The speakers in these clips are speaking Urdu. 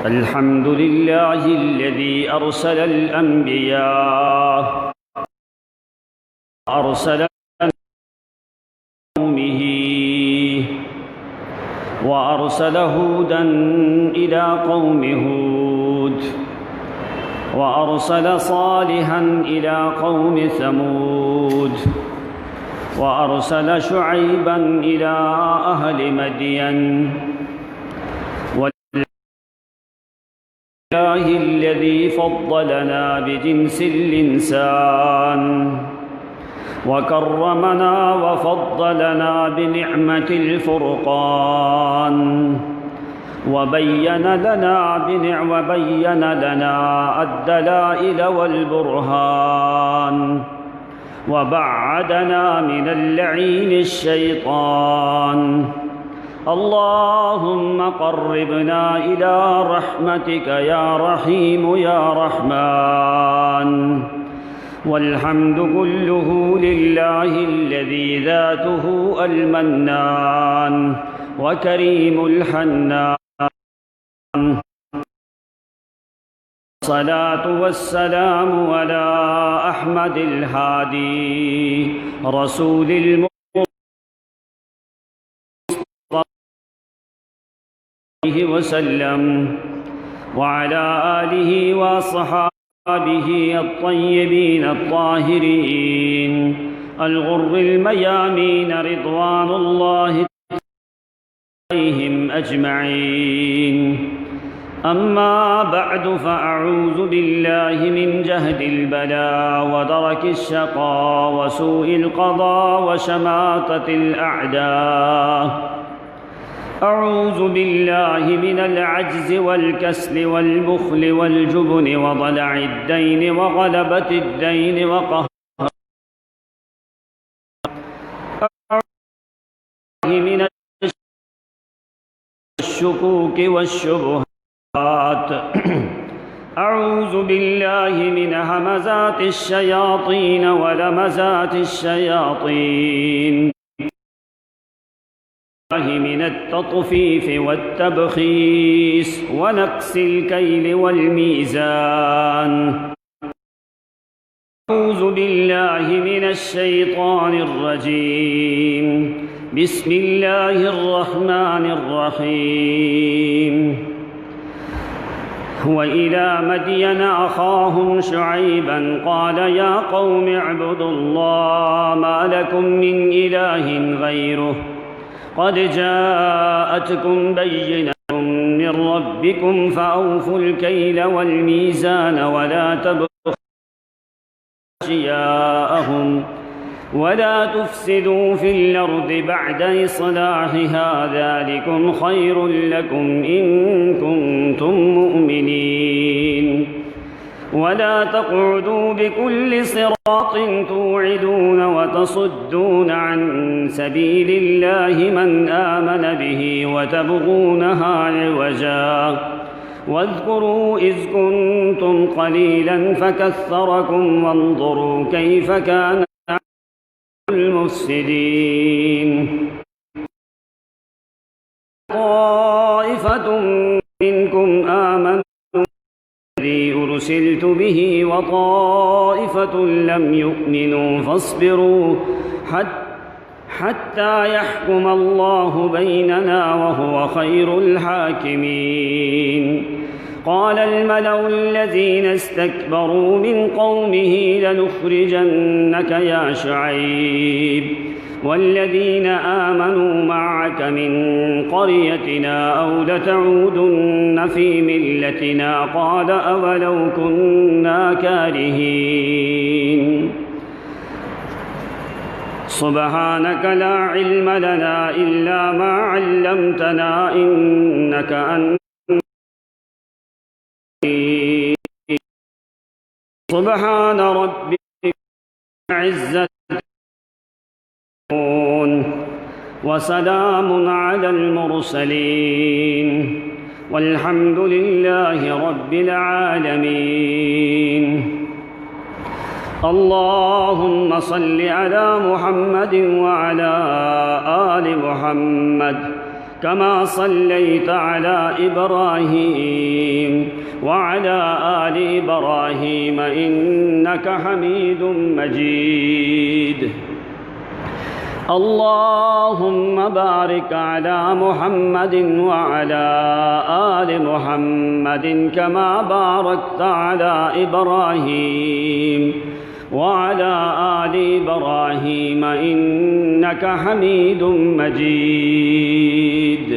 الحمد لله الذي أرسل الأنبياء أرسل قومه وأرسل هودا إلى قوم هود وأرسل صالحا إلى قوم ثمود وأرسل شعيبا إلى أهل مدين والله الذي فضلنا بجنس الإنسان وكرمنا وفضلنا بنعمة الفرقان وبين لنا الدلائل والبرهان وبعدنا من اللعين الشيطان. اللهم قربنا إلى رحمتك يا رحيم يا رحمن. والحمد كله لله الذي ذاته المنان وكريم الحنان. الصلاة والسلام على أحمد الهادي رسول المصطفى وسلم وعلى آله وصحابه الطيبين الطاهرين الغر الميامين رضوان الله عليهم أجمعين. أما بعد، فأعوذ بالله من جهد البلاء ودرك الشقاء وسوء القضاء وشماتة الأعداء. أعوذ بالله من العجز والكسل والبخل والجبن وضلع الدين وغلبة الدين وقهر من الشكوك والشبهات. أعوذ بالله من همزات الشياطين ولمزات الشياطين، من التطفيف والتبخيس ونقص الكيل والميزان. أعوذ بالله من الشيطان الرجيم. بسم الله الرحمن الرحيم. وإلى مدين أخاهم شعيبا قال يا قوم اعبدوا الله ما لكم من إله غيره قد جاءتكم بينة من ربكم فأوفوا الكيل والميزان ولا تبخسوا أشياءهم ولا تفسدوا في الأرض بعد إصلاحها ذلكم خير لكم إن كنتم مؤمنين. ولا تقعدوا بكل صراط توعدون وتصدون عن سبيل الله من آمن به وتبغونها عوجا. واذكروا إذ كنتم قليلا فكثركم وانظروا كيف كان المفسدين. طائفة منكم آمنوا الذي أرسلت به وطائفة لم يؤمنوا فاصبروا حتى يحكم الله بيننا وهو خير الحاكمين. قال الملأ الذين استكبروا من قومه لنخرجنك يا شعيب والذين آمنوا معك من قريتنا أو لتعودن في ملتنا قال أولو كنا كارهين. سبحانك لا علم لنا إلا ما علمتنا إنك أنت سبحان ربك عزة وسلام على المرسلين والحمد لله رب العالمين. اللهم صل على محمد وعلى آل محمد كما صليت على إبراهيم وعلى آل إبراهيم إنك حميد مجيد. اللهم بارك على محمد وعلى آل محمد كما باركت على إبراهيم وعلى آل إبراهيم إنك حميد مجيد.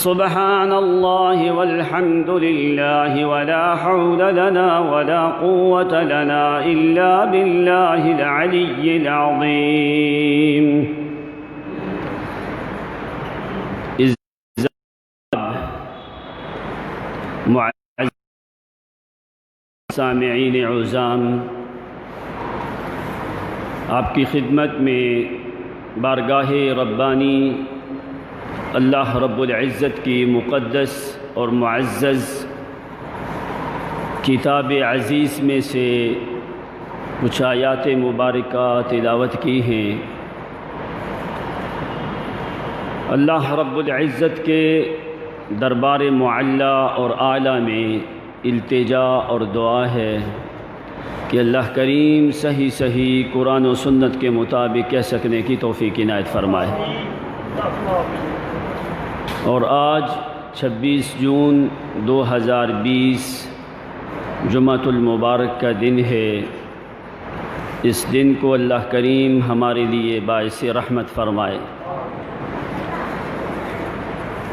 سبحان الله والحمد لله ولا حول لنا ولا قوة لنا إلا بالله العلي العظيم. سامعین عظام، آپ کی خدمت میں بارگاہ ربانی اللہ رب العزت کی مقدس اور معزز کتاب عزیز میں سے کچھ آیات مبارکہ تلاوت کی ہیں. اللہ رب العزت کے دربار معلیٰ اور اعلیٰ میں التجا اور دعا ہے کہ اللہ کریم صحیح قرآن و سنت کے مطابق کہہ سکنے کی توفیق عنایت فرمائے. اور آج 26 جون 2020 جمعۃ المبارک کا دن ہے. اس دن کو اللہ کریم ہمارے لیے باعث رحمت فرمائے.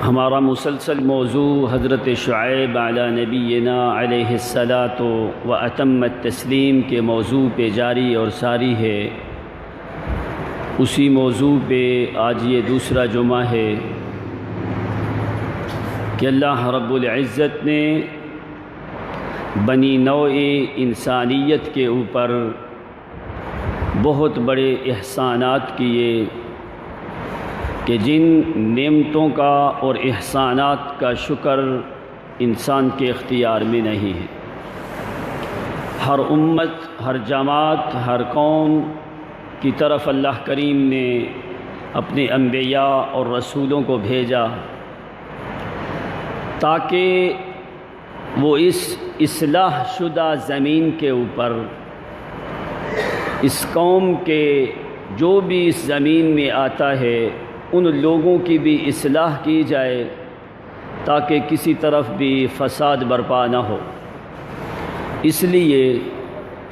ہمارا مسلسل موضوع حضرت شعیب علی نبینا علیہ الصلاۃ و اتم التسلیم کے موضوع پہ جاری اور ساری ہے. اسی موضوع پہ آج یہ دوسرا جمعہ ہے کہ اللہ رب العزت نے بنی نوع انسانیت کے اوپر بہت بڑے احسانات کیے کہ جن نعمتوں کا اور احسانات کا شکر انسان کے اختیار میں نہیں ہے. ہر امت، ہر جماعت، ہر قوم کی طرف اللہ کریم نے اپنے انبیاء اور رسولوں کو بھیجا تاکہ وہ اس اصلاح شدہ زمین کے اوپر اس قوم کے جو بھی اس زمین میں آتا ہے ان لوگوں کی بھی اصلاح کی جائے تاکہ کسی طرف بھی فساد برپا نہ ہو. اس لیے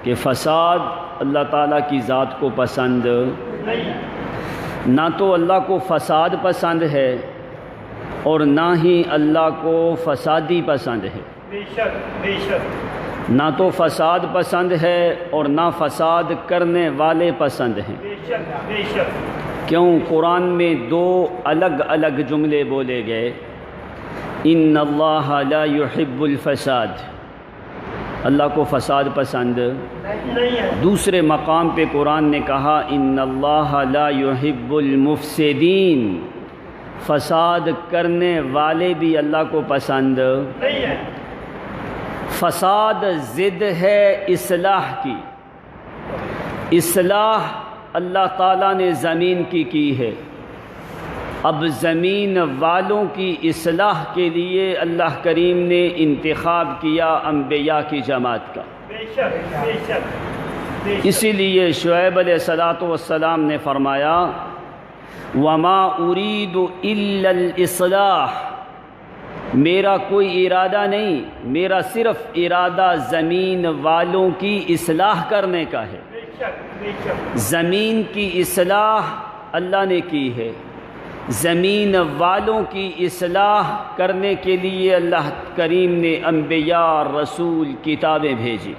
کہ فساد اللہ تعالیٰ کی ذات کو پسند نہ تو اللہ کو فساد پسند ہے اور نہ ہی اللہ کو فسادی پسند ہے. نہ تو فساد پسند ہے اور نہ فساد کرنے والے پسند ہیں. کیوں؟ قرآن میں دو الگ الگ جملے بولے گئے. ان اللہ لا يحب الفساد، اللہ کو فساد پسند. دوسرے مقام پہ قرآن نے کہا ان اللہ لا يحب المفسدین، فساد کرنے والے بھی اللہ کو پسند. فساد ضد ہے اصلاح کی. اصلاح اللہ تعالیٰ نے زمین کی ہے. اب زمین والوں کی اصلاح کے لیے اللہ کریم نے انتخاب کیا انبیاء کی جماعت کا. اسی لیے شعیب علیہ السلام نے فرمایا وما اريد الا الاصلاح، میرا کوئی ارادہ نہیں، میرا صرف ارادہ زمین والوں کی اصلاح کرنے کا ہے. زمین کی اصلاح اللہ نے کی ہے. زمین والوں کی اصلاح کرنے کے لیے اللہ کریم نے انبیاء، رسول، کتابیں بھیجی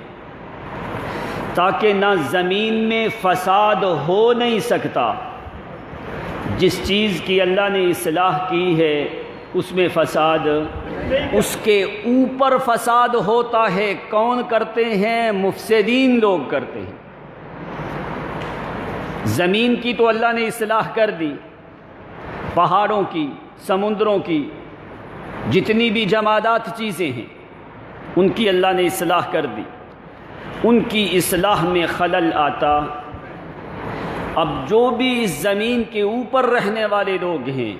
تاکہ نہ زمین میں فساد ہو نہیں سکتا. جس چیز کی اللہ نے اصلاح کی ہے اس میں فساد، اس کے اوپر فساد ہوتا ہے. کون کرتے ہیں؟ مفسدین لوگ کرتے ہیں. زمین کی تو اللہ نے اصلاح کر دی، پہاڑوں کی، سمندروں کی، جتنی بھی جمادات چیزیں ہیں ان کی اللہ نے اصلاح کر دی، ان کی اصلاح میں خلل آتا۔ اب جو بھی اس زمین کے اوپر رہنے والے لوگ ہیں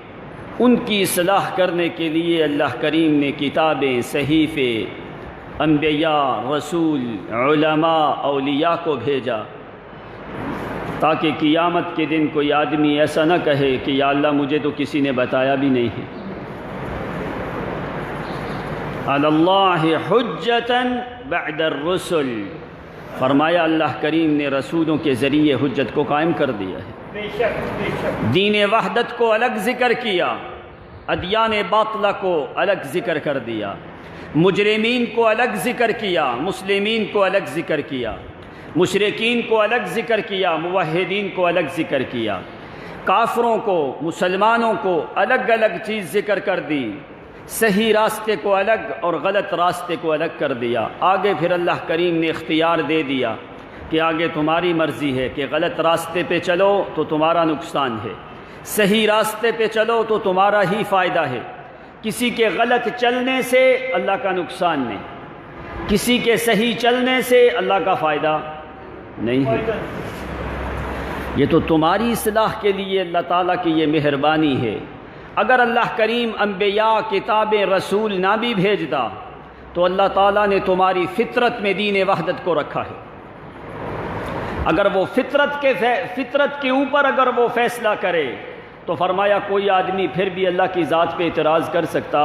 ان کی اصلاح کرنے کے لیے اللہ کریم نے کتابیں، صحیفے، انبیاء، رسول، علماء، اولیاء کو بھیجا، تاکہ قیامت کے دن کوئی آدمی ایسا نہ کہے کہ یا اللہ مجھے تو کسی نے بتایا بھی نہیں ہے۔ علی اللہ حجۃ بعد الرسل، فرمایا اللہ کریم نے رسولوں کے ذریعے حجت کو قائم کر دیا ہے۔ دین وحدت کو الگ ذکر کیا، ادیان باطلہ کو الگ ذکر کر دیا، مجرمین کو الگ ذکر کیا، مسلمین کو الگ ذکر کیا، مشرکین کو الگ ذکر کیا، موحدین کو الگ ذکر کیا، کافروں کو، مسلمانوں کو الگ الگ چیز ذکر کر دی، صحیح راستے کو الگ اور غلط راستے کو الگ کر دیا۔ آگے پھر اللہ کریم نے اختیار دے دیا کہ آگے تمہاری مرضی ہے کہ غلط راستے پہ چلو تو تمہارا نقصان ہے، صحیح راستے پہ چلو تو تمہارا ہی فائدہ ہے۔ کسی کے غلط چلنے سے اللہ کا نقصان نہیں، کسی کے صحیح چلنے سے اللہ کا فائدہ نہیں ہے۔ یہ تو تمہاری اصلاح کے لیے اللہ تعالیٰ کی یہ مہربانی ہے۔ اگر اللہ کریم انبیاء، کتابیں، رسول نہ بھی بھیجتا تو اللہ تعالیٰ نے تمہاری فطرت میں دین وحدت کو رکھا ہے۔ اگر وہ فطرت کے اوپر اگر وہ فیصلہ کرے تو فرمایا کوئی آدمی پھر بھی اللہ کی ذات پہ اعتراض کر سکتا،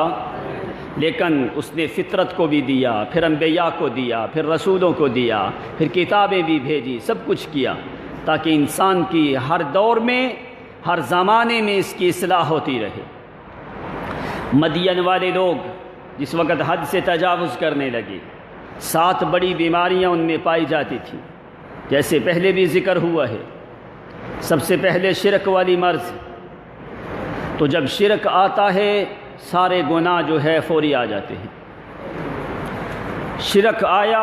لیکن اس نے فطرت کو بھی دیا، پھر انبیاء کو دیا، پھر رسولوں کو دیا، پھر کتابیں بھی بھیجی، سب کچھ کیا تاکہ انسان کی ہر دور میں، ہر زمانے میں اس کی اصلاح ہوتی رہے۔ مدین والے لوگ جس وقت حد سے تجاوز کرنے لگے، 7 بڑی بیماریاں ان میں پائی جاتی تھیں، جیسے پہلے بھی ذکر ہوا ہے۔ سب سے پہلے شرک والی مرض، تو جب شرک آتا ہے سارے گناہ جو ہے فوری آ جاتے ہیں۔ شرک آیا،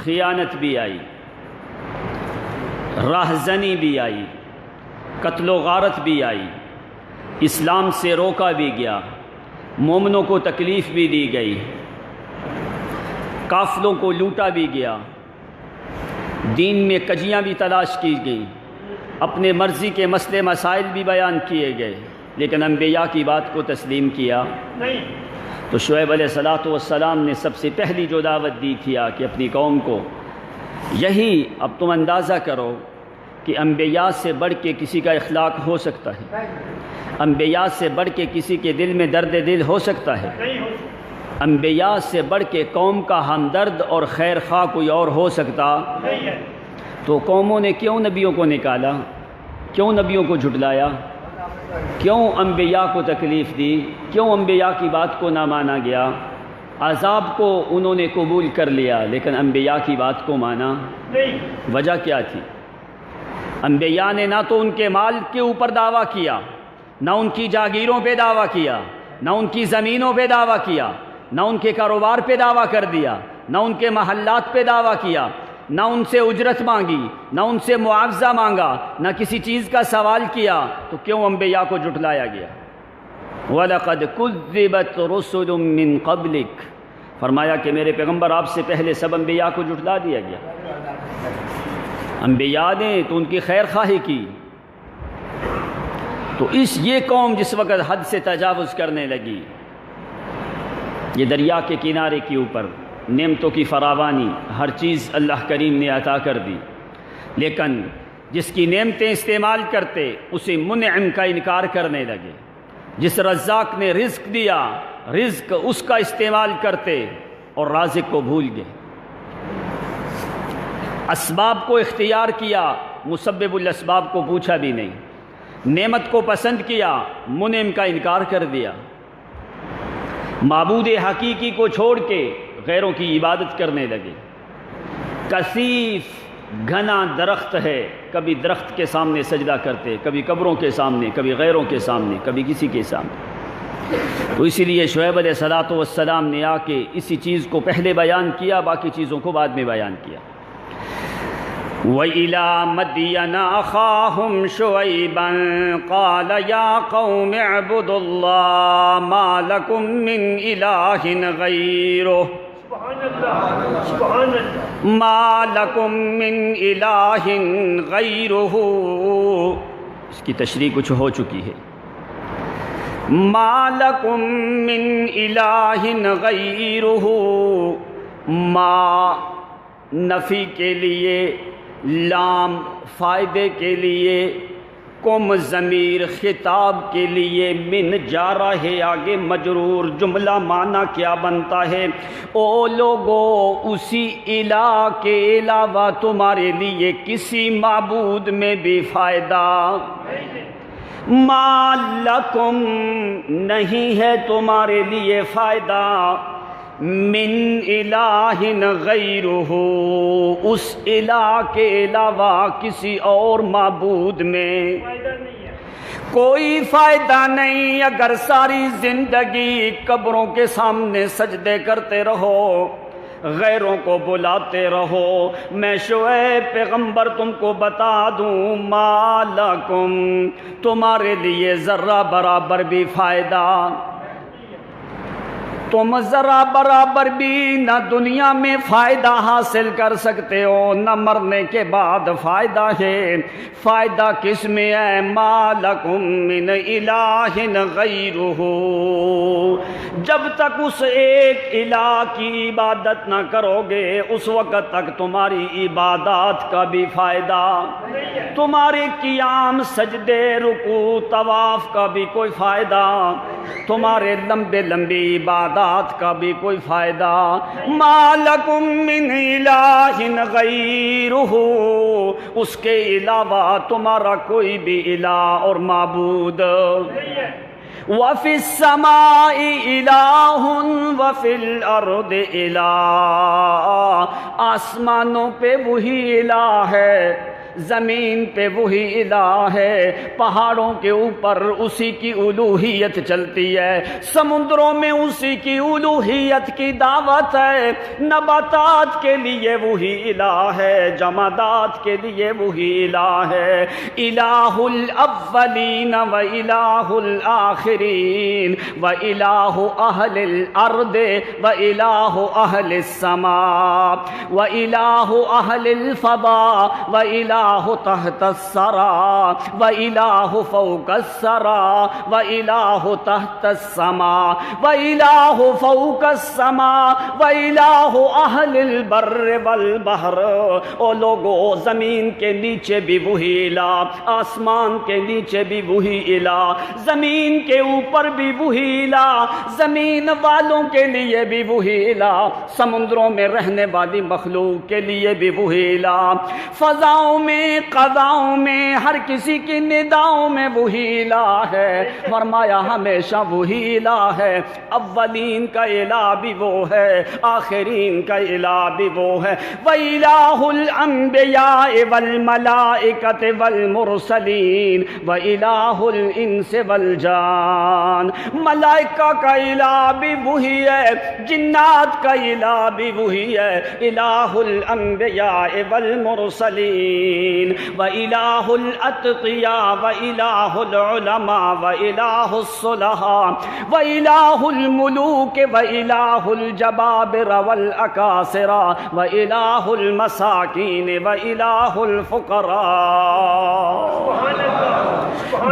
خیانت بھی آئی، راہزنی بھی آئی، قتل و غارت بھی آئی، اسلام سے روکا بھی گیا، مومنوں کو تکلیف بھی دی گئی، قافلوں کو لوٹا بھی گیا، دین میں کجیاں بھی تلاش کی گئیں، اپنے مرضی کے مسئلے مسائل بھی بیان کیے گئے، لیکن انبیاء کی بات کو تسلیم کیا نہیں۔ تو شعیب علیہ السلام نے سب سے پہلی جو دعوت دی تھی کہ اپنی قوم کو یہی، اب تم اندازہ کرو کہ انبیاء سے بڑھ کے کسی کا اخلاق ہو سکتا ہے؟ انبیاء سے بڑھ کے کسی کے دل میں درد دل ہو سکتا ہے؟ انبیاء سے بڑھ کے قوم کا ہمدرد اور خیر خواہ کوئی اور ہو سکتا؟ تو قوموں نے کیوں نبیوں کو نکالا؟ کیوں نبیوں کو جھٹلایا؟ کیوں انبیاء کو تکلیف دی؟ کیوں انبیاء کی بات کو نہ مانا گیا؟ عذاب کو انہوں نے قبول کر لیا لیکن انبیاء کی بات کو مانا نہیں۔ وجہ کیا تھی؟ انبیاء نے نہ تو ان کے مال کے اوپر دعویٰ کیا، نہ ان کی جاگیروں پہ دعویٰ کیا، نہ ان کی زمینوں پہ دعویٰ کیا، نہ ان کے کاروبار پہ دعویٰ کر دیا، نہ ان کے محلات پہ دعویٰ کیا، نہ ان سے اجرت مانگی، نہ ان سے معاوضہ مانگا، نہ کسی چیز کا سوال کیا، تو کیوں انبیاء کو جھٹلایا گیا؟ وَلَقَدْ كُذِّبَتْ رُسُلٌ مِّن قَبْلِكَ، فرمایا کہ میرے پیغمبر آپ سے پہلے سب انبیاء کو جھٹلا دیا گیا۔ انبیاء نے تو ان کی خیر خواہی کی، تو یہ قوم جس وقت حد سے تجاوز کرنے لگی، یہ دریا کے کنارے کے اوپر نعمتوں کی فراوانی، ہر چیز اللہ کریم نے عطا کر دی، لیکن جس کی نعمتیں استعمال کرتے اسے منعم کا انکار کرنے لگے۔ جس رزاق نے رزق دیا، رزق اس کا استعمال کرتے اور رازق کو بھول گئے۔ اسباب کو اختیار کیا، مسبب الاسباب کو پوچھا بھی نہیں۔ نعمت کو پسند کیا، منعم کا انکار کر دیا۔ معبود حقیقی کو چھوڑ کے غیروں کی عبادت کرنے لگے۔ کثیف گھنا درخت ہے، کبھی درخت کے سامنے سجدہ کرتے، کبھی قبروں کے سامنے، کبھی غیروں کے سامنے، کبھی کسی کے سامنے۔ تو اسی لیے شعیب علیہ السلام نے آ کے اسی چیز کو پہلے بیان کیا، باقی چیزوں کو بعد میں بیان کیا۔ وَإِلَى مَدْيَنَ أَخَاهُمْ شُعَيْبًا قَالَ يَا قَوْمِ اعْبُدُوا اللَّهَ مَا لَكُم مِّنْ إِلَٰهٍ غَيْرُهُ مَا لَكُم مِّنْ إِلَٰهٍ غَيْرُهُ. اس کی تشریح کچھ ہو چکی ہے. مَا لَكُم مِّنْ إِلَٰهٍ غَيْرُهُ، ما نفی کے لیے، لام فائدے کے لیے، کم ضمیر خطاب کے لیے، من جارہ ہے آگے مجرور. جملہ معنی کیا بنتا ہے؟ او لوگو اسی الہ کے علاوہ تمہارے لیے کسی معبود میں بھی فائدہ ما لکم نہیں ہے تمہارے لیے فائدہ، من الہ غیرہ اس الہ کے علاوہ کسی اور معبود میں کوئی فائدہ نہیں. اگر ساری زندگی قبروں کے سامنے سجدے کرتے رہو، غیروں کو بلاتے رہو، میں شعیب پیغمبر تم کو بتا دوں ما لکم تمہارے لیے ذرہ برابر بھی فائدہ، تم ذرا برابر بھی نہ دنیا میں فائدہ حاصل کر سکتے ہو، نہ مرنے کے بعد فائدہ ہے. فائدہ کس میں ہے؟ ما لکم من الہ غیرہ. جب تک اس ایک الہ کی عبادت نہ کرو گے اس وقت تک تمہاری عبادات کا بھی فائدہ، تمہارے قیام سجدے رکوع طواف کا بھی کوئی فائدہ، تمہارے لمبے لمبی عبادات کا بھی کوئی فائدہ. ما لکم من الہ غیرہ اس کے علاوہ تمہارا کوئی بھی الہ اور معبود. وَفِي السَّمَاءِ إِلَٰهٌ وَفِي الْأَرْضِ إِلَٰهٌ آسمانوں پہ وہی الہ ہے، زمین پہ وہی الہ ہے، پہاڑوں کے اوپر اسی کی الوہیت چلتی ہے، سمندروں میں اسی کی الوہیت کی دعوت ہے. نباتات کے لیے وہی الہ ہے، جمادات کے لیے وہی الہ ہے. الہ الاولین و الہ الآخرین و الہ اہل الارض و الہ اہل السماء و الہ اہل الفضاء و الہ تحت الثرى وإله فوق الثرى وإله تحت السماء وإله فوق السماء وإله أهل البر والبحر. او لوگو زمین کے نیچے بھی وہی الہ، آسمان کے نیچے بھی وہی الہ، زمین کے اوپر بھی وہی الہ، زمین والوں کے لیے بھی وہی الہ، سمندروں میں رہنے والی مخلوق کے لیے بھی وہی الہ، فضاؤں میں قضاؤں میں ہر کسی کی نداؤں میں وہی الہ ہے. فرمایا ہمیشہ وہی الہ ہے، اولین کا الہ بھی وہ ہے، آخرین کا الہ بھی وہ ہے. وَإِلَٰهُ الْأَنبِيَاءِ وَالْمَلَائِكَةِ وَالْمُرْسَلِينَ وَإِلَٰهُ الْإِنسِ وَالْجَانِ. ملائکہ کا الہ بھی وہی ہے، جنات کا الہ بھی وہی ہے. الہ الانبیاء والمرسلین وَإِلَٰهُ الْأَتْقِيَاءِ وَإِلَٰهُ الْعُلَمَاءِ وَإِلَٰهُ الصُّلَحَاءِ وَإِلَٰهُ الْمُلُوكِ وَإِلَٰهُ الْجَبَابِرَ وَالْأَكَاسِرَ وَإِلَٰهُ الْمَسَاكِينِ وَإِلَٰهُ الْفُقَرَاءِ.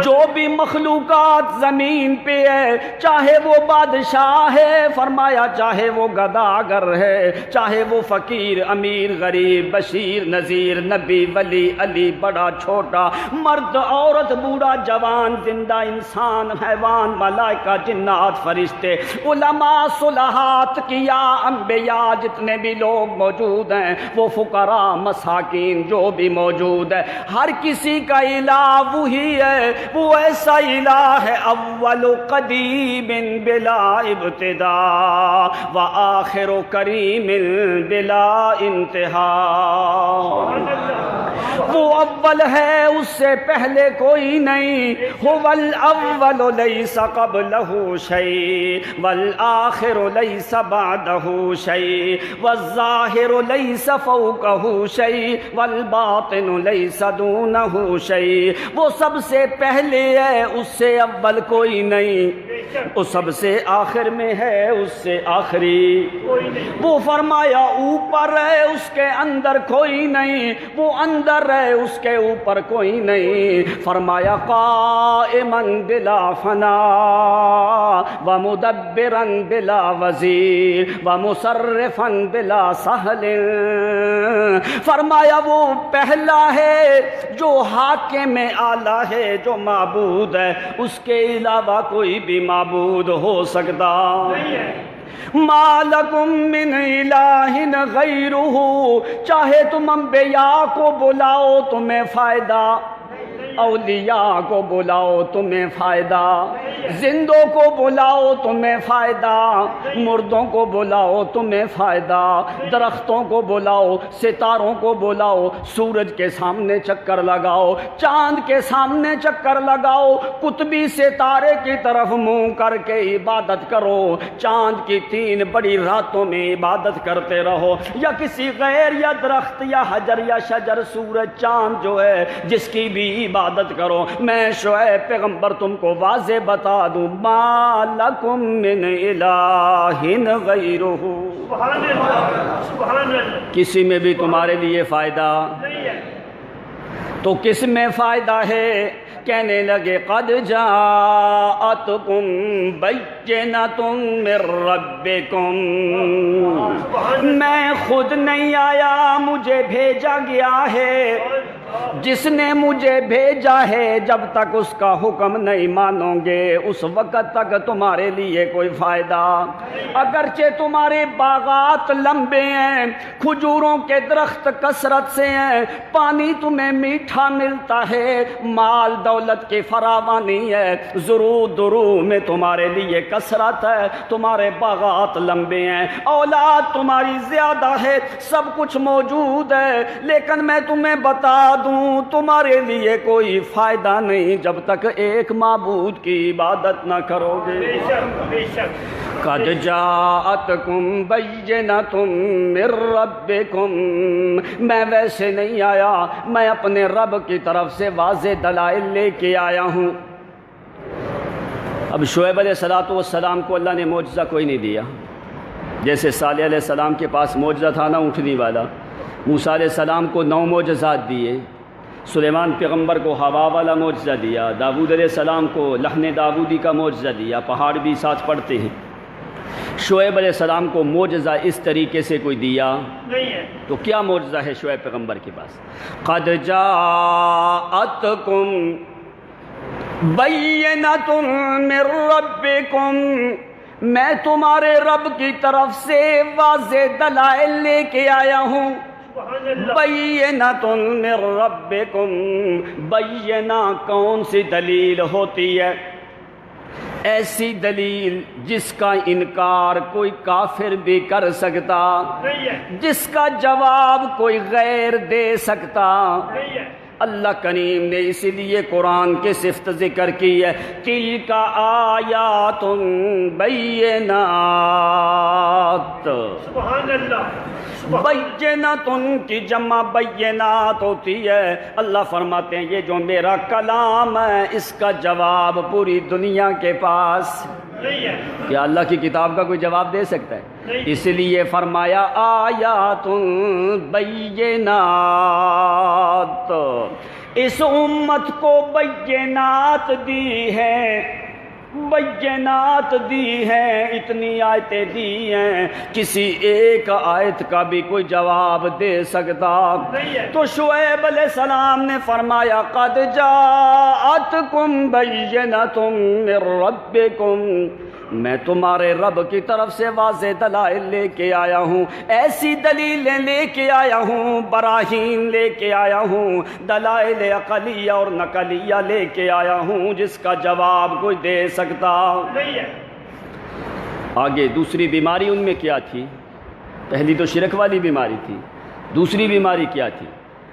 جو بھی مخلوقات زمین پہ ہے، چاہے وہ بادشاہ ہے، فرمایا چاہے وہ گداگر ہے، چاہے وہ فقیر امیر غریب بشیر نذیر نبی ولی علی بڑا چھوٹا، مرد عورت بوڑھا جوان زندہ انسان حیوان ملائکہ جنات فرشتے علماء صلحات کیا انبیاء جتنے بھی لوگ موجود ہیں، وہ فقراء مساکین جو بھی موجود ہے، ہر کسی کا الہ وہی ہے. وہ ایسا الہ ہے اول قدیم بلا ابتداء وآخر کریم بلا انتہا. وہ اول ہے اس سے پہلے کوئی نہیں، هو الاول لیس قبلہ شیء والآخر لیس بعدہ شیء والظاہر لیس فوقہ شیء والباطن لیس دونہ شیء۔ وہ سب سے پہلے ہے، اس سے اول کوئی نہیں، وہ سب سے آخر میں ہے، اس سے آخری۔ وہ فرمایا اوپر ہے، اس کے اندر کوئی نہیں، وہ اندر ہے، اس کے اوپر کوئی نہیں۔ فرمایا قائما بلا فنا ومدبرا بلا وزیر ومصرفا بلا سہل۔ فرمایا وہ پہلا ہے جو حاکم اعلیٰ ہے، جو معبود ہے، اس کے علاوہ کوئی بھی معبود ہو سکتا ما لکم من الہ غیرہ۔ چاہے تم انبیاء کو بلاؤ تمہیں فائدہ، اولیاء کو بلاؤ تمہیں فائدہ، زندوں کو بلاؤ تمہیں فائدہ، مردوں کو بلاؤ تمہیں فائدہ، درختوں کو بلاؤ، ستاروں کو بلاؤ، سورج کے سامنے چکر لگاؤ، چاند کے سامنے چکر لگاؤ، قطبی ستارے کی طرف منہ کر کے عبادت کرو، چاند کی 3 بڑی راتوں میں عبادت کرتے رہو، یا کسی غیر یا درخت یا حجر یا شجر، سورج چاند جو ہے جس کی بھی عبادت کرو۔ میں شعیب پیغمبر تم کو واضح بتا دوں، ما لکم من الہ غیرہ، کسی میں بھی تمہارے لیے فائدہ تو کس میں فائدہ ہے؟ کہنے لگے قد جاءتکم بینۃ من ربکم، میں خود نہیں آیا، مجھے بھیجا گیا ہے۔ جس نے مجھے بھیجا ہے، جب تک اس کا حکم نہیں مانو گے اس وقت تک تمہارے لیے کوئی فائدہ۔ اگرچہ تمہارے باغات لمبے ہیں، کھجوروں کے درخت کثرت سے ہیں، پانی تمہیں میٹھا ملتا ہے، مال دولت کی فراوانی ہے، زرو درو میں تمہارے لیے کثرت ہے، تمہارے باغات لمبے ہیں، اولاد تمہاری زیادہ ہے، سب کچھ موجود ہے، لیکن میں تمہیں بتا دوں تمہارے لیے کوئی فائدہ نہیں جب تک ایک معبود کی عبادت نہ کرو گے۔ قد جاءتکم بینۃ من ربکم، میں ویسے نہیں آیا، میں اپنے رب کی طرف سے واضح دلائل لے کے آیا ہوں۔ اب شعیب علیہ السلام کو اللہ نے معجزہ کوئی نہیں دیا، جیسے صالح علیہ السلام کے پاس معجزہ تھا نا اونٹنی والا، موسیٰ علیہ السلام کو 9 معجزات دیے، سلیمان پیغمبر کو ہوا والا معجزہ دیا، داؤد علیہ السلام کو لحن داودی کا معجزہ دیا، پہاڑ بھی ساتھ پڑھتے ہیں۔ شعیب علیہ السلام کو معجزہ اس طریقے سے کوئی دیا نہیں ہے، تو کیا معجزہ ہے شعیب پیغمبر کے پاس؟ قد جاءتکم بینۃ من ربکم، میں تمہارے رب کی طرف سے واضح دلائل لے کے آیا ہوں۔ بینۃ من ربکم، بینہ کون سی دلیل ہوتی ہے؟ ایسی دلیل جس کا انکار کوئی کافر بھی کر سکتا، جس کا جواب کوئی غیر دے سکتا۔ اللہ کریم نے اسی لیے قرآن کی صفت ذکر کی ہے، تلک آیات بینات، سبحان اللہ، بینات کی جمع بینات ہوتی ہے۔ اللہ فرماتے ہیں یہ جو میرا کلام ہے اس کا جواب پوری دنیا کے پاس کیا اللہ کی کتاب کا کوئی جواب دے سکتا ہے؟ اس لیے فرمایا آیات بینات، اس امت کو بینات دی ہے، بینات دی ہیں، اتنی آیتیں دی ہیں، کسی ایک آیت کا بھی کوئی جواب دے سکتا۔ تو شعیب علیہ السلام نے فرمایا قد جاءتکم بینۃ من ربکم، میں تمہارے رب کی طرف سے واضح دلائل لے کے آیا ہوں، ایسی دلیلیں لے کے آیا ہوں، براہین لے کے آیا ہوں، دلائل عقلیہ اور نقلیہ لے کے آیا ہوں، جس کا جواب کوئی دے سکتا نہیں ہے۔ آگے دوسری بیماری ان میں کیا تھی؟ پہلی تو شرک والی بیماری تھی، دوسری بیماری کیا تھی؟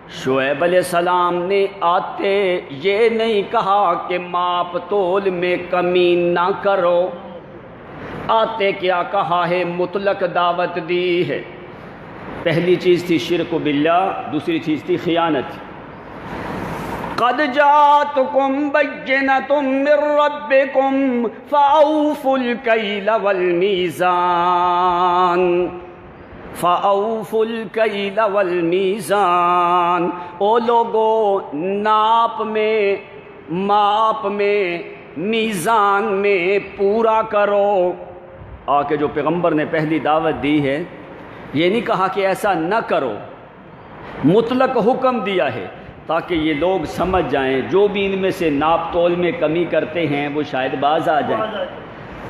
شعیب علیہ السلام نے آتے یہ نہیں کہا کہ ماپ تول میں کمی نہ کرو، آتے کیا کہا ہے؟ مطلق دعوت دی ہے۔ پہلی چیز تھی شرک باللہ، دوسری چیز تھی خیانت۔ قد جاءتکم بینۃ من ربکم فاوفوا الکیل والمیزان، فاوفوا الکیل والمیزان، او لوگو ناپ میں، ماپ میں، میزان میں پورا کرو۔ آ کے جو پیغمبر نے پہلی دعوت دی ہے، یہ نہیں کہا کہ ایسا نہ کرو، مطلق حکم دیا ہے تاکہ یہ لوگ سمجھ جائیں جو بھی ان میں سے ناپ تول میں کمی کرتے ہیں وہ شاید باز آ جائیں۔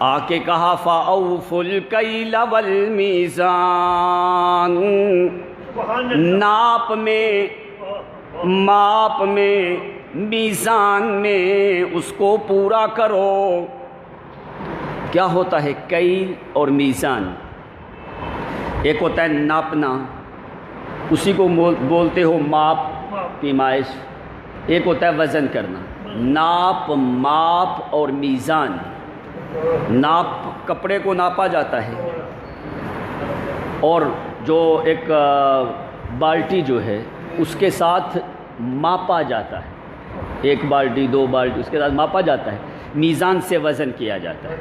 آ کے کہا فَأَوْفُوا الْكَيْلَ وَالْمِيزَانَ، ناپ میں، ماپ میں، میزان میں اس کو پورا کرو۔ کیا ہوتا ہے کیل اور میزان؟ ایک ہوتا ہے ناپنا، اسی کو بولتے ہو ماپ، پیمائش۔ ایک ہوتا ہے وزن کرنا، ناپ، ماپ اور میزان۔ ناپ کپڑے کو ناپا جاتا ہے، اور جو ایک بالٹی جو ہے اس کے ساتھ ماپا جاتا ہے، ایک بالٹی، دو بالٹی، اس کے ساتھ ماپا جاتا ہے۔ میزان سے وزن کیا جاتا ہے۔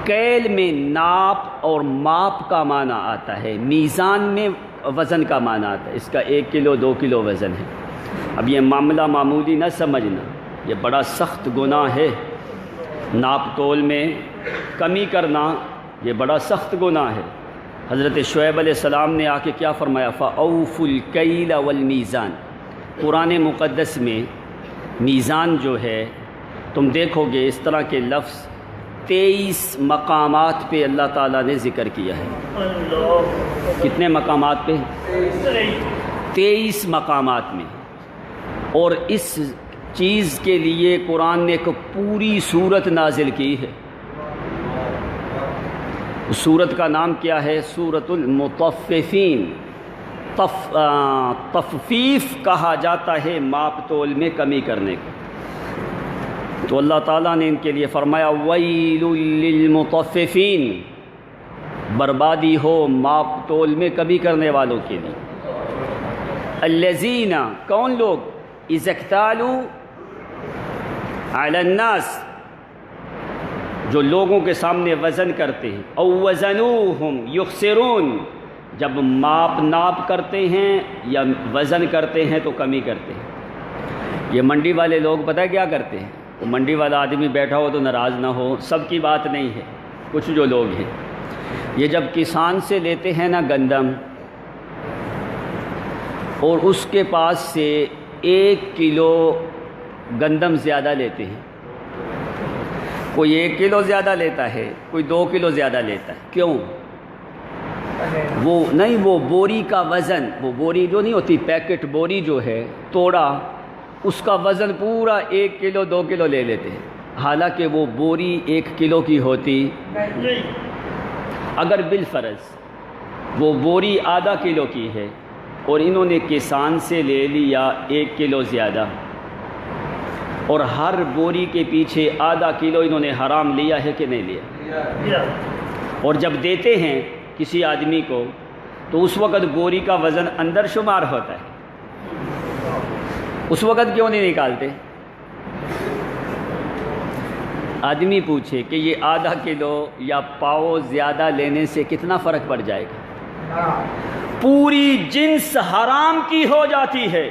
کیل میں ناپ اور ماپ کا معنی آتا ہے، میزان میں وزن کا معنی آتا ہے۔ اس کا 1 کلو 2 کلو وزن ہے۔ اب یہ معاملہ معمولی نہ سمجھنا، یہ بڑا سخت گناہ ہے۔ ناپ تول میں کمی کرنا یہ بڑا سخت گناہ ہے۔ حضرت شعیب علیہ السلام نے آ کے کیا فرمایا؟ فَأَوْفُوا الْكَيْلَ وَالْمِيزَانَ۔ قرآن مقدس میں میزان جو ہے تم دیکھو گے اس طرح کے لفظ 23 مقامات پہ اللہ تعالیٰ نے ذکر کیا ہے۔ کتنے مقامات پہ؟ 23 مقامات میں۔ اور اس چیز کے لیے قرآن نے ایک پوری سورت نازل کی ہے۔ اس سورت کا نام کیا ہے؟ سورۃ المطففین۔ تففیف کہا جاتا ہے ماپ تول میں کمی کرنے کو۔ تو اللہ تعالیٰ نے ان کے لیے فرمایا ویل للمطففین، بربادی ہو ماپ تول میں کمی کرنے والوں کے لیے۔ الذین، کون لوگ؟ اذا اکتالوا علی الناس، جو لوگوں کے سامنے وزن کرتے ہیں، او وزنوہم یخسرون، جب ناپ کرتے ہیں یا وزن کرتے ہیں تو کمی کرتے ہیں۔ یہ منڈی والے لوگ پتہ ہے کیا کرتے ہیں؟ وہ منڈی والا آدمی بیٹھا ہو تو ناراض نہ ہو، سب کی بات نہیں ہے، کچھ جو لوگ ہیں یہ جب کسان سے لیتے ہیں نا گندم، اور اس کے پاس سے 1 کلو گندم زیادہ لیتے ہیں، کوئی 1 کلو زیادہ لیتا ہے، کوئی 2 کلو زیادہ لیتا ہے۔ کیوں؟ وہ بوری کا وزن، وہ بوری جو نہیں ہوتی، پیکٹ بوری جو ہے توڑا، اس کا وزن پورا 1 کلو 2 کلو لے لیتے ہیں، حالانکہ وہ بوری 1 کلو کی ہوتی۔ اگر بالفرض وہ بوری آدھا کلو کی ہے اور انہوں نے کسان سے لے لیا 1 کلو زیادہ، اور ہر بوری کے پیچھے آدھا کلو انہوں نے حرام لیا ہے کہ نہیں لیا؟ اور جب دیتے ہیں کسی آدمی کو تو اس وقت بوری کا وزن اندر شمار ہوتا ہے، اس وقت کیوں نہیں نکالتے؟ آدمی پوچھے کہ یہ آدھا کلو یا پاؤ زیادہ لینے سے کتنا فرق پڑ جائے گا؟ پوری جنس حرام کی ہو جاتی ہے۔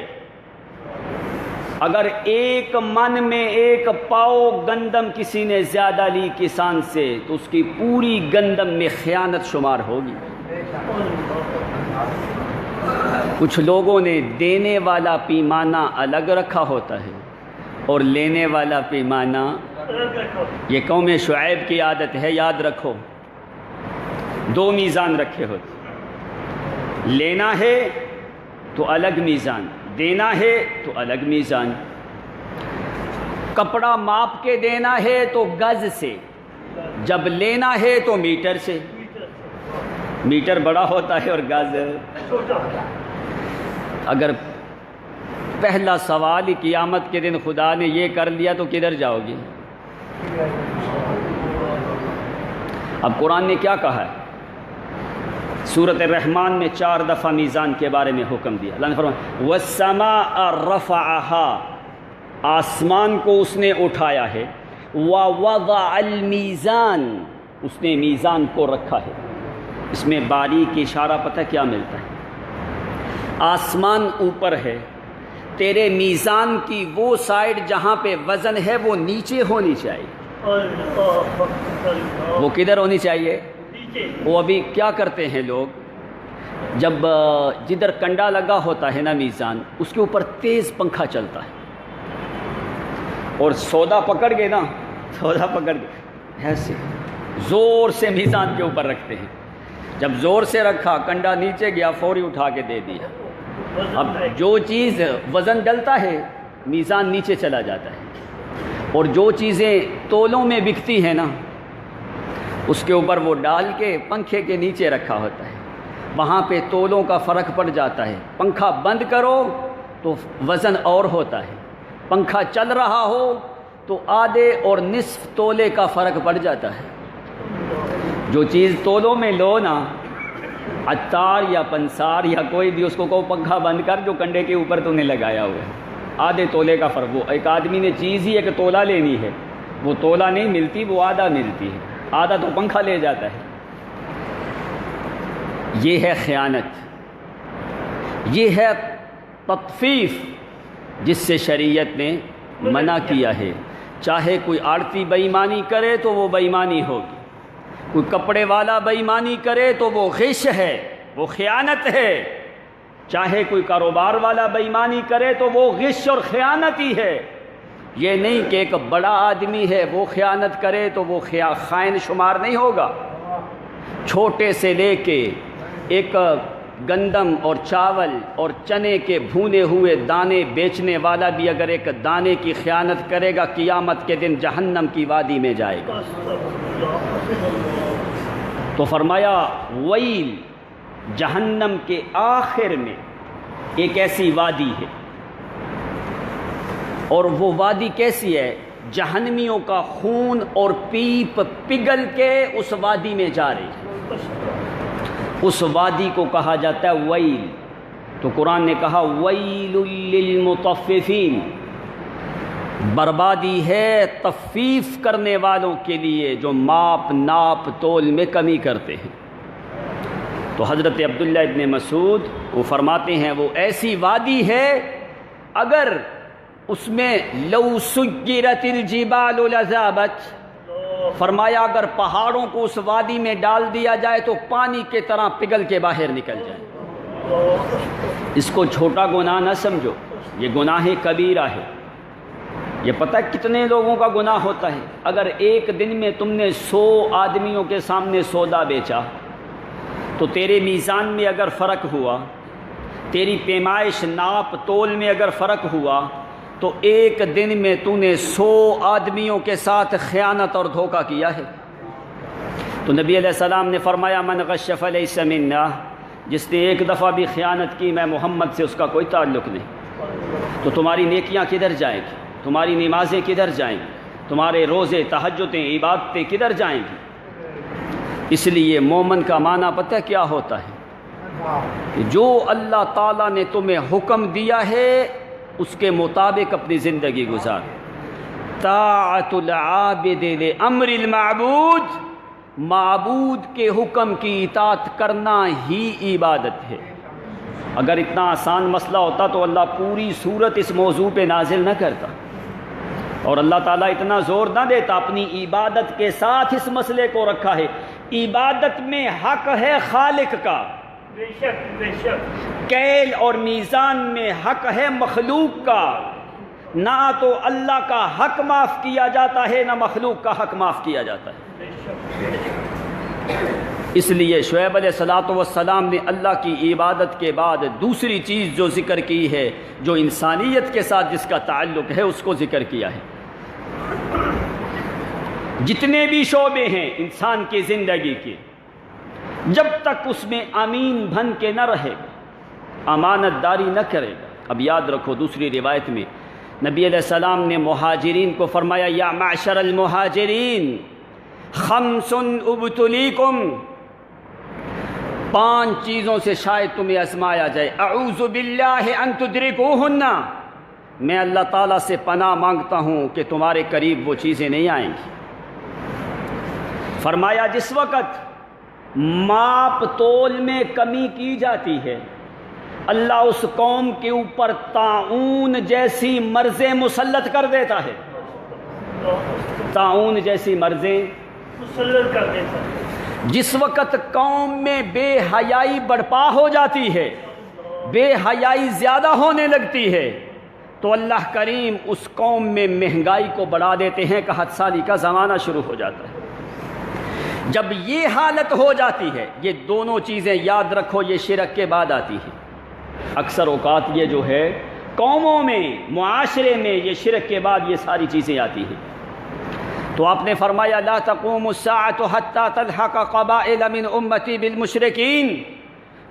اگر 1 من میں 1 پاؤ گندم کسی نے زیادہ لی کسان سے تو اس کی پوری گندم میں خیانت شمار ہوگی۔ کچھ لوگوں نے دینے والا پیمانہ الگ رکھا ہوتا ہے اور لینے والا پیمانہ، یہ قوم شعیب کی عادت ہے، یاد رکھو۔ 2 میزان رکھے ہوتے، لینا ہے تو الگ میزان، دینا ہے تو الگ میزان۔ کپڑا ماپ کے دینا ہے تو گز سے، جب لینا ہے تو میٹر سے۔ میٹر بڑا ہوتا ہے اور گز، اگر پہلا سوال ہی قیامت کے دن خدا نے یہ کر لیا تو کدھر جاؤ گی؟ اب قرآن نے کیا کہا ہے؟ سورۃ الرحمن میں 4 دفعہ میزان کے بارے میں حکم دیا۔ اللہ نے فرمایا وَالسَّمَاءَ رَفَعَهَا، آسمان کو اس نے اٹھایا ہے، وَوَضَعَ الْمِيزَانَ، اس نے میزان کو رکھا ہے۔ اس میں باریک اشارہ پتہ کیا ملتا ہے؟ آسمان اوپر ہے، تیرے میزان کی وہ سائڈ جہاں پہ وزن ہے وہ نیچے ہونی چاہیے۔ وہ کدھر ہونی چاہیے؟ وہ ابھی کیا کرتے ہیں لوگ، جب جدھر کنڈا لگا ہوتا ہے نا میزان، اس کے اوپر تیز پنکھا چلتا ہے اور سودا پکڑ گئے نا، سودا پکڑ گئے ایسے زور سے میزان کے اوپر رکھتے ہیں۔ جب زور سے رکھا، کنڈا نیچے گیا، فوری اٹھا کے دے دیا۔ اب جو چیز وزن ڈلتا ہے میزان نیچے چلا جاتا ہے، اور جو چیزیں تولوں میں بکتی ہیں نا اس کے اوپر وہ ڈال کے پنکھے کے نیچے رکھا ہوتا ہے، وہاں پہ تولوں کا فرق پڑ جاتا ہے۔ پنکھا بند کرو تو وزن اور ہوتا ہے، پنکھا چل رہا ہو تو آدھے اور نصف تولے کا فرق پڑ جاتا ہے۔ جو چیز تولوں میں لو نا، عطار یا پنسار یا کوئی بھی، اس کو کہو پنکھا بند کر جو کنڈے کے اوپر تو نے لگایا ہوا ہے، آدھے تولے کا فرق۔ وہ ایک آدمی نے چیز ہی ایک تولا لینی ہے، وہ تولا نہیں ملتی، وہ آدھا ملتی ہے، آدھا تو پنکھا لے جاتا ہے۔ یہ ہے خیانت، یہ ہے تطفیف، جس سے شریعت نے منع کیا ہے۔ چاہے کوئی آڑتی بے ایمانی کرے تو وہ بے ایمانی ہوگی، کوئی کپڑے والا بے ایمانی کرے تو وہ غش ہے، وہ خیانت ہے، چاہے کوئی کاروبار والا بے ایمانی کرے تو وہ غش اور خیانت ہی ہے۔ یہ نہیں کہ ایک بڑا آدمی ہے وہ خیانت کرے تو وہ خائن شمار نہیں ہوگا۔ چھوٹے سے لے کے ایک گندم اور چاول اور چنے کے بھونے ہوئے دانے بیچنے والا بھی اگر ایک دانے کی خیانت کرے گا، قیامت کے دن جہنم کی وادی میں جائے گا۔ تو فرمایا ویل، جہنم کے آخر میں ایک ایسی وادی ہے، اور وہ وادی کیسی ہے؟ جہنمیوں کا خون اور پیپ پگھل کے اس وادی میں جا رہی ہے۔ اس وادی کو کہا جاتا ہے ویل۔ تو قرآن نے کہا ویل للمطففین، بربادی ہے تفیف کرنے والوں کے لیے جو ماپ ناپ تول میں کمی کرتے ہیں۔ تو حضرت عبداللہ ابن مسعود وہ فرماتے ہیں وہ ایسی وادی ہے، اگر اس میں لو سجرت الجبال لذابت، فرمایا اگر پہاڑوں کو اس وادی میں ڈال دیا جائے تو پانی کے طرح پگھل کے باہر نکل جائے۔ اس کو چھوٹا گناہ نہ سمجھو، یہ گناہ کبیرہ ہے۔ یہ پتہ کتنے لوگوں کا گناہ ہوتا ہے؟ اگر ایک دن میں تم نے 100 آدمیوں کے سامنے سودا بیچا تو تیرے میزان میں اگر فرق ہوا، تیری پیمائش ناپ تول میں اگر فرق ہوا، تو ایک دن میں تو نے 100 آدمیوں کے ساتھ خیانت اور دھوکہ کیا ہے۔ تو نبی علیہ السلام نے فرمایا من غش فلیس منا، جس نے ایک دفعہ بھی خیانت کی میں محمد سے اس کا کوئی تعلق نہیں۔ تو تمہاری نیکیاں کدھر جائیں گی؟ تمہاری نمازیں کدھر جائیں گی؟ تمہارے روزے تہجدیں عبادتیں کدھر جائیں گی؟ اس لیے مومن کا معنی پتہ کیا ہوتا ہے؟ جو اللہ تعالیٰ نے تمہیں حکم دیا ہے اس کے مطابق اپنی زندگی گزار۔ طاعت العابد لامر المعبود، معبود کے حکم کی اطاعت کرنا ہی عبادت ہے۔ اگر اتنا آسان مسئلہ ہوتا تو اللہ پوری سورت اس موضوع پہ نازل نہ کرتا، اور اللہ تعالیٰ اتنا زور نہ دیتا، اپنی عبادت کے ساتھ اس مسئلے کو رکھا ہے۔ عبادت میں حق ہے خالق کا، بے شک بے شک، کیل اور میزان میں حق ہے مخلوق کا۔ نہ تو اللہ کا حق معاف کیا جاتا ہے، نہ مخلوق کا حق معاف کیا جاتا ہے۔ بے شک۔ اس لیے شعیب علیہ السلام نے اللہ کی عبادت کے بعد دوسری چیز جو ذکر کی ہے، جو انسانیت کے ساتھ جس کا تعلق ہے، اس کو ذکر کیا ہے۔ جتنے بھی شعبے ہیں انسان کی زندگی کے، جب تک اس میں امین بن کے نہ رہے گا، امانت داری نہ کرے گا، اب یاد رکھو دوسری روایت میں نبی علیہ السلام نے مہاجرین کو فرمایا یا معشر المہاجرین خمس ابتلیکم، 5 چیزوں سے شاید تمہیں آزمایا جائے، اعوذ باللہ ان تدرکوہن، میں اللہ تعالیٰ سے پناہ مانگتا ہوں کہ تمہارے قریب وہ چیزیں نہیں آئیں گی۔ فرمایا جس وقت ماپ تول میں کمی کی جاتی ہے اللہ اس قوم کے اوپر طاعون جیسی مرضیں مسلط کر دیتا ہے، طاعون جیسی مرضیں مسلط کر دیتا ہے۔ جس وقت قوم میں بے حیائی برپا ہو جاتی ہے، بے حیائی زیادہ ہونے لگتی ہے، تو اللہ کریم اس قوم میں مہنگائی کو بڑھا دیتے ہیں، قحط سالی کا زمانہ شروع ہو جاتا ہے۔ جب یہ حالت ہو جاتی ہے، یہ دونوں چیزیں یاد رکھو، یہ شرک کے بعد آتی ہیں۔ اکثر اوقات یہ جو ہے قوموں میں، معاشرے میں، یہ شرک کے بعد یہ ساری چیزیں آتی ہیں۔ تو آپ نے فرمایا لا تقوم الساعة حتى تلحق قبائل من امتی بالمشرکین،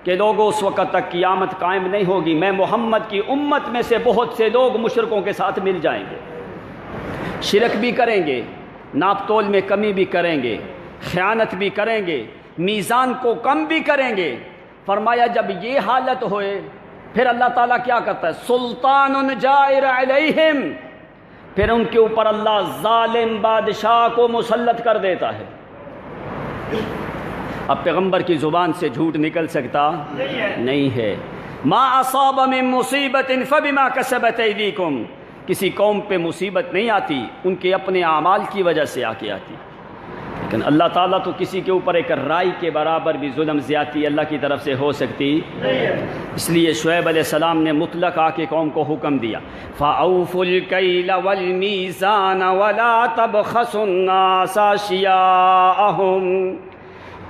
کہ لوگوں اس وقت تک قیامت قائم نہیں ہوگی، میں محمد کی امت میں سے بہت سے لوگ مشرکوں کے ساتھ مل جائیں گے، شرک بھی کریں گے، ناپ تول میں کمی بھی کریں گے، خیانت بھی کریں گے، میزان کو کم بھی کریں گے۔ فرمایا جب یہ حالت ہوئے پھر اللہ تعالیٰ کیا کرتا ہے، سلطان جائر علیہم، پھر ان کے اوپر اللہ ظالم بادشاہ کو مسلط کر دیتا ہے۔ اب پیغمبر کی زبان سے جھوٹ نکل سکتا نہیں ہے۔ ما اصاب من مصیبت فبما کسبت ایدیکم، کسی قوم پہ مصیبت نہیں آتی، ان کے اپنے اعمال کی وجہ سے آ کے آتی، لیکن اللہ تعالیٰ تو کسی کے اوپر ایک رائی کے برابر بھی ظلم زیادتی اللہ کی طرف سے ہو سکتی، اس لیے شعیب علیہ السلام نے مطلق آ کے قوم کو حکم دیا فَأَوْفُوا الْكَيْلَ وَالْمِيزَانَ وَلَا تَبْخَسُوا النَّاسَ أَشْيَاءَهُمْ۔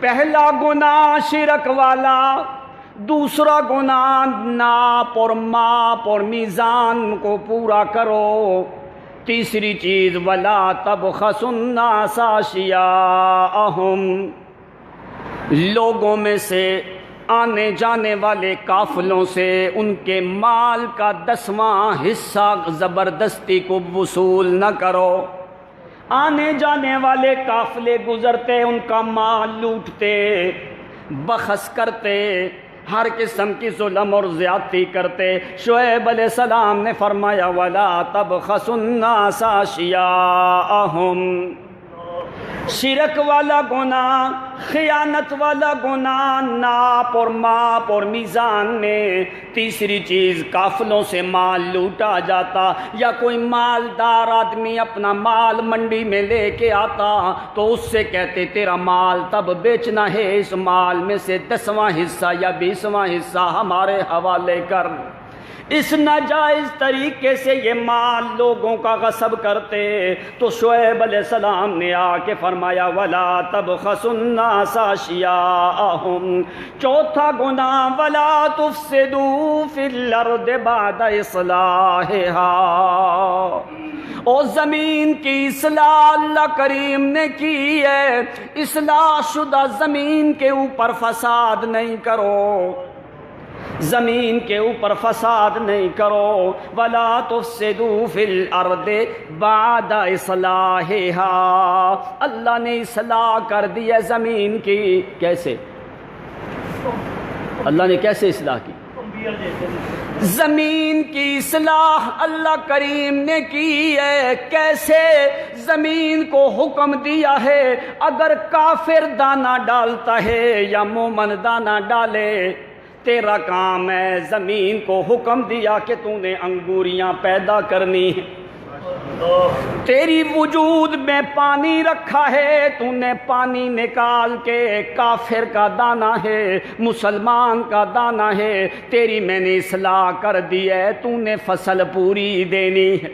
پہلا گناہ شرک والا، دوسرا گناہ ناپ اور ماپ اور میزان کو پورا کرو، تیسری چیز وَلَا تَبْخَسُوا النَّاسَ أَشْيَاءَهُمْ، لوگوں میں سے آنے جانے والے قافلوں سے ان کے مال کا 10واں حصہ زبردستی کو وصول نہ کرو۔ آنے جانے والے قافلے گزرتے، ان کا مال لوٹتے، بخس کرتے، ہر قسم کی ظلم اور زیادتی کرتے۔ شعیب علیہ السلام نے فرمایا وَلَا تَبْخَسُوا النَّاسَ أَشْيَاءَهُمْ، شرک والا گناہ، خیانت والا گناہ، ناپ اور ماپ اور میزان میں۔ تیسری چیز قافلوں سے مال لوٹا جاتا، یا کوئی مالدار آدمی اپنا مال منڈی میں لے کے آتا تو اس سے کہتے تیرا مال تب بیچنا ہے، اس مال میں سے 10واں حصہ یا 20واں حصہ ہمارے حوالے کر۔ اس ناجائز طریقے سے یہ مال لوگوں کا غصب کرتے، تو شعیب علیہ السلام نے آ کے فرمایا وَلَا تَبْخَسُوا النَّاسَ أَشْيَاءَهُمْ۔ چوتھا گناہ وَلَا تُفْسِدُوا فِي الْأَرْضِ بَعْدَ إِصْلَاحِهَا، اور زمین کی اصلاح اللہ کریم نے کی ہے، اصلاح شدہ زمین کے اوپر فساد نہیں کرو، زمین کے اوپر فساد نہیں کرو۔ وَلَا تُفْسِدُوا فِي الْأَرْضِ بَعْدَ إِصْلَاحِهَا، اللہ نے اصلاح کر دی ہے زمین کی۔ کیسے اللہ نے کیسے اصلاح کی؟ زمین کی اصلاح اللہ کریم نے کی ہے۔ کیسے؟ زمین کو حکم دیا ہے اگر کافر دانہ ڈالتا ہے یا مومن دانہ ڈالے، تیرا کام ہے، زمین کو حکم دیا کہ تو نے انگوریاں پیدا کرنی ہیں، تیری وجود میں پانی رکھا ہے، تو نے پانی نکال کے، کافر کا دانہ ہے، مسلمان کا دانہ ہے، تیری میں نے اصلاح کر دی ہے، تو نے فصل پوری دینی ہے۔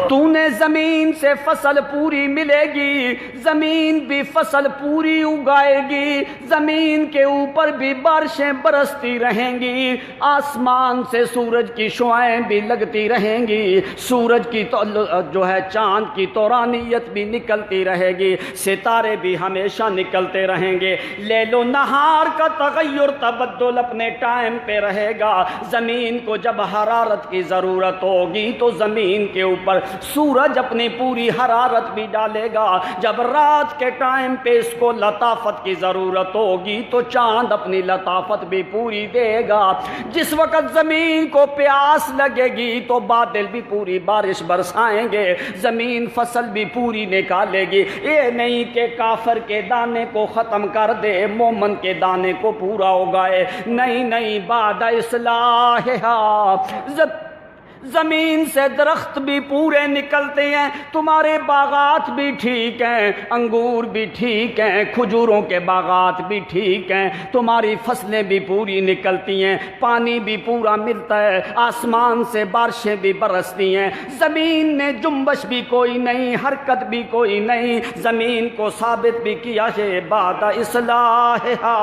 تو نے زمین سے فصل پوری ملے گی، زمین بھی فصل پوری اگائے گی، زمین کے اوپر بھی بارشیں برستی رہیں گی، آسمان سے سورج کی شعائیں بھی لگتی رہیں گی، سورج کی تو جو ہے چاند کی تورانیت بھی نکلتی رہے گی، ستارے بھی ہمیشہ نکلتے رہیں گے، لیل و نہار کا تغیر تبدل اپنے ٹائم پہ رہے گا۔ زمین کو جب حرارت کی ضرورت ہوگی تو زمین کے اوپر سورج اپنی پوری حرارت بھی ڈالے گا، جب رات کے ٹائم پہ اس کو لطافت کی ضرورت ہوگی تو چاند اپنی لطافت بھی پوری دے گا، جس وقت زمین کو پیاس لگے گی تو بادل بھی پوری بارش برسائیں گے، زمین فصل بھی پوری نکالے گی۔ یہ نہیں کہ کافر کے دانے کو ختم کر دے مومن کے دانے کو پورا اگائے، نہیں نہیں، بعد اصلاحہا زمین سے درخت بھی پورے نکلتے ہیں، تمہارے باغات بھی ٹھیک ہیں، انگور بھی ٹھیک ہیں، کھجوروں کے باغات بھی ٹھیک ہیں، تمہاری فصلیں بھی پوری نکلتی ہیں، پانی بھی پورا ملتا ہے، آسمان سے بارشیں بھی برستی ہیں، زمین میں جنبش بھی کوئی نہیں، حرکت بھی کوئی نہیں، زمین کو ثابت بھی کیا ہے بعد اصلاحہا۔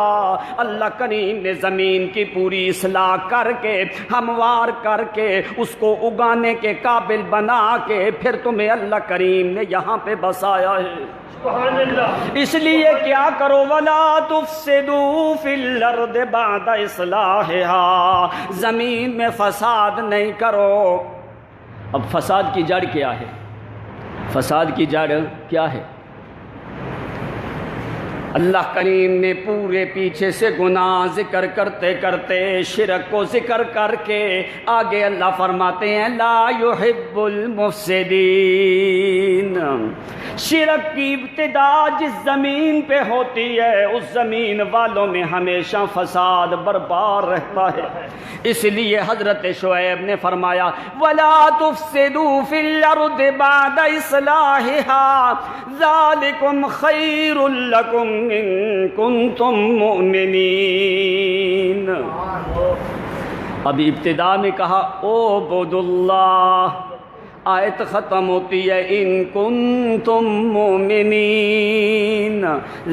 اللہ کریم نے زمین کی پوری اصلاح کر کے، ہموار کر کے، اس کو اگانے کے قابل بنا کے پھر تمہیں اللہ کریم نے یہاں پہ بسایا ہے۔ سبحان اللہ۔ اس لیے کیا کرو وَلَا تُفْسِدُوا فِي الْأَرْضِ بَعْدَ إِصْلَاحِهَا، زمین میں فساد نہیں کرو۔ اب فساد کی جڑ کیا ہے؟ فساد کی جڑ کیا ہے؟ اللہ کریم نے پورے پیچھے سے گناہ ذکر کرتے کرتے شرک کو ذکر کر کے آگے اللہ فرماتے ہیں لا يحب المفسدین۔ شرک کی ابتدا جس زمین پہ ہوتی ہے اس زمین والوں میں ہمیشہ فساد برپا رہتا ہے، اس لیے حضرت شعیب نے فرمایا وَلَا تُفْسِدُوا فِي الْأَرْضِ بَعْدَ إِصْلَاحِهَا ذَلِكُمْ خَيْرٌ لَكُمْ إِن كُنتُم مُؤْمِنِينَ۔ ابھی ابتدا میں کہا اعبدوا اللہ، آیت ختم ہوتی ہے ان کنتم مومنین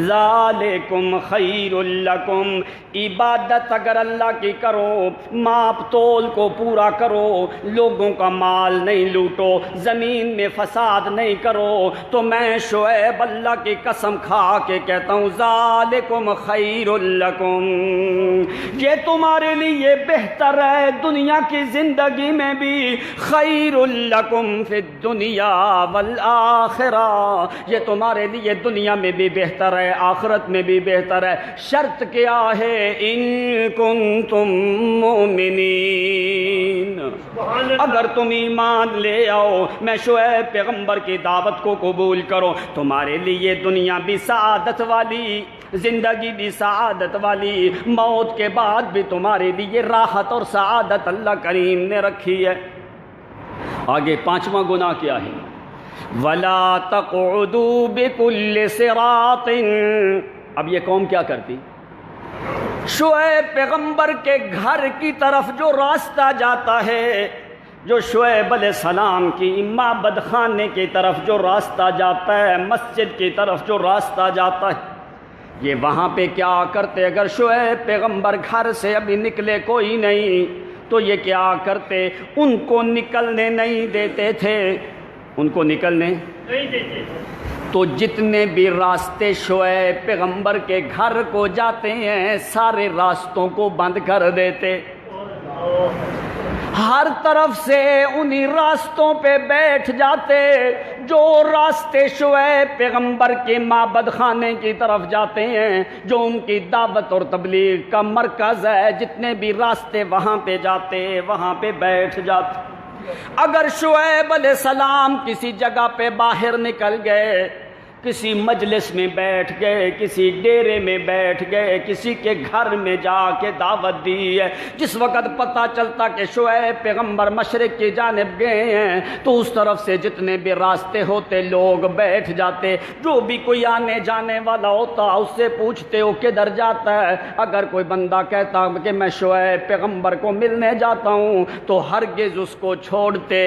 ذالکم خیر لکم۔ عبادت اگر اللہ کی کرو، ماپ تول کو پورا کرو، لوگوں کا مال نہیں لوٹو، زمین میں فساد نہیں کرو، تو میں شعیب اللہ کی قسم کھا کے کہتا ہوں ذالکم خیر لکم، یہ تمہارے لیے بہتر ہے دنیا کی زندگی میں بھی، خیر لکم فی الدنیا والآخرہ، یہ تمہارے لیے دنیا میں بھی بہتر ہے آخرت میں بھی بہتر ہے، شرط کیا ہے ان کنتم مومنین، اگر تم ایمان لے آؤ، میں شعیب پیغمبر کی دعوت کو قبول کرو، تمہارے لیے دنیا بھی سعادت والی، زندگی بھی سعادت والی، موت کے بعد بھی تمہارے لیے راحت اور سعادت اللہ کریم نے رکھی ہے۔ آگے پانچواں گناہ کیا ہے؟ وَلَا تَقْعُدُوا بِكُلِّ صِرَاطٍ۔ اب یہ قوم کیا کرتی؟ شعیب پیغمبر کے گھر کی طرف جو راستہ جاتا ہے، جو شعیب علیہ السلام کی معبد خانے کی طرف جو راستہ جاتا ہے، مسجد کی طرف جو راستہ جاتا ہے، یہ وہاں پہ کیا کرتے؟ اگر شعیب پیغمبر گھر سے ابھی نکلے کوئی نہیں تو یہ کیا کرتے؟ ان کو نکلنے نہیں دیتے تھے، ان کو نکلنے نہیں دیتے۔ تو جتنے بھی راستے شعیب پیغمبر کے گھر کو جاتے ہیں سارے راستوں کو بند کر دیتے، ہر طرف سے انہی راستوں پہ بیٹھ جاتے، جو راستے شعیب پیغمبر کے معبد خانے کی طرف جاتے ہیں، جو ان کی دعوت اور تبلیغ کا مرکز ہے، جتنے بھی راستے وہاں پہ جاتے وہاں پہ بیٹھ جاتے۔ اگر شعیب علیہ السلام کسی جگہ پہ باہر نکل گئے، کسی مجلس میں بیٹھ گئے، کسی ڈیرے میں بیٹھ گئے، کسی کے گھر میں جا کے دعوت دی ہے، جس وقت پتہ چلتا کہ شعیب پیغمبر مشرق کی جانب گئے ہیں تو اس طرف سے جتنے بھی راستے ہوتے لوگ بیٹھ جاتے، جو بھی کوئی آنے جانے والا ہوتا اس سے پوچھتے ہو کدھر جاتا ہے، اگر کوئی بندہ کہتا کہ میں شعیب پیغمبر کو ملنے جاتا ہوں تو ہرگز اس کو چھوڑتے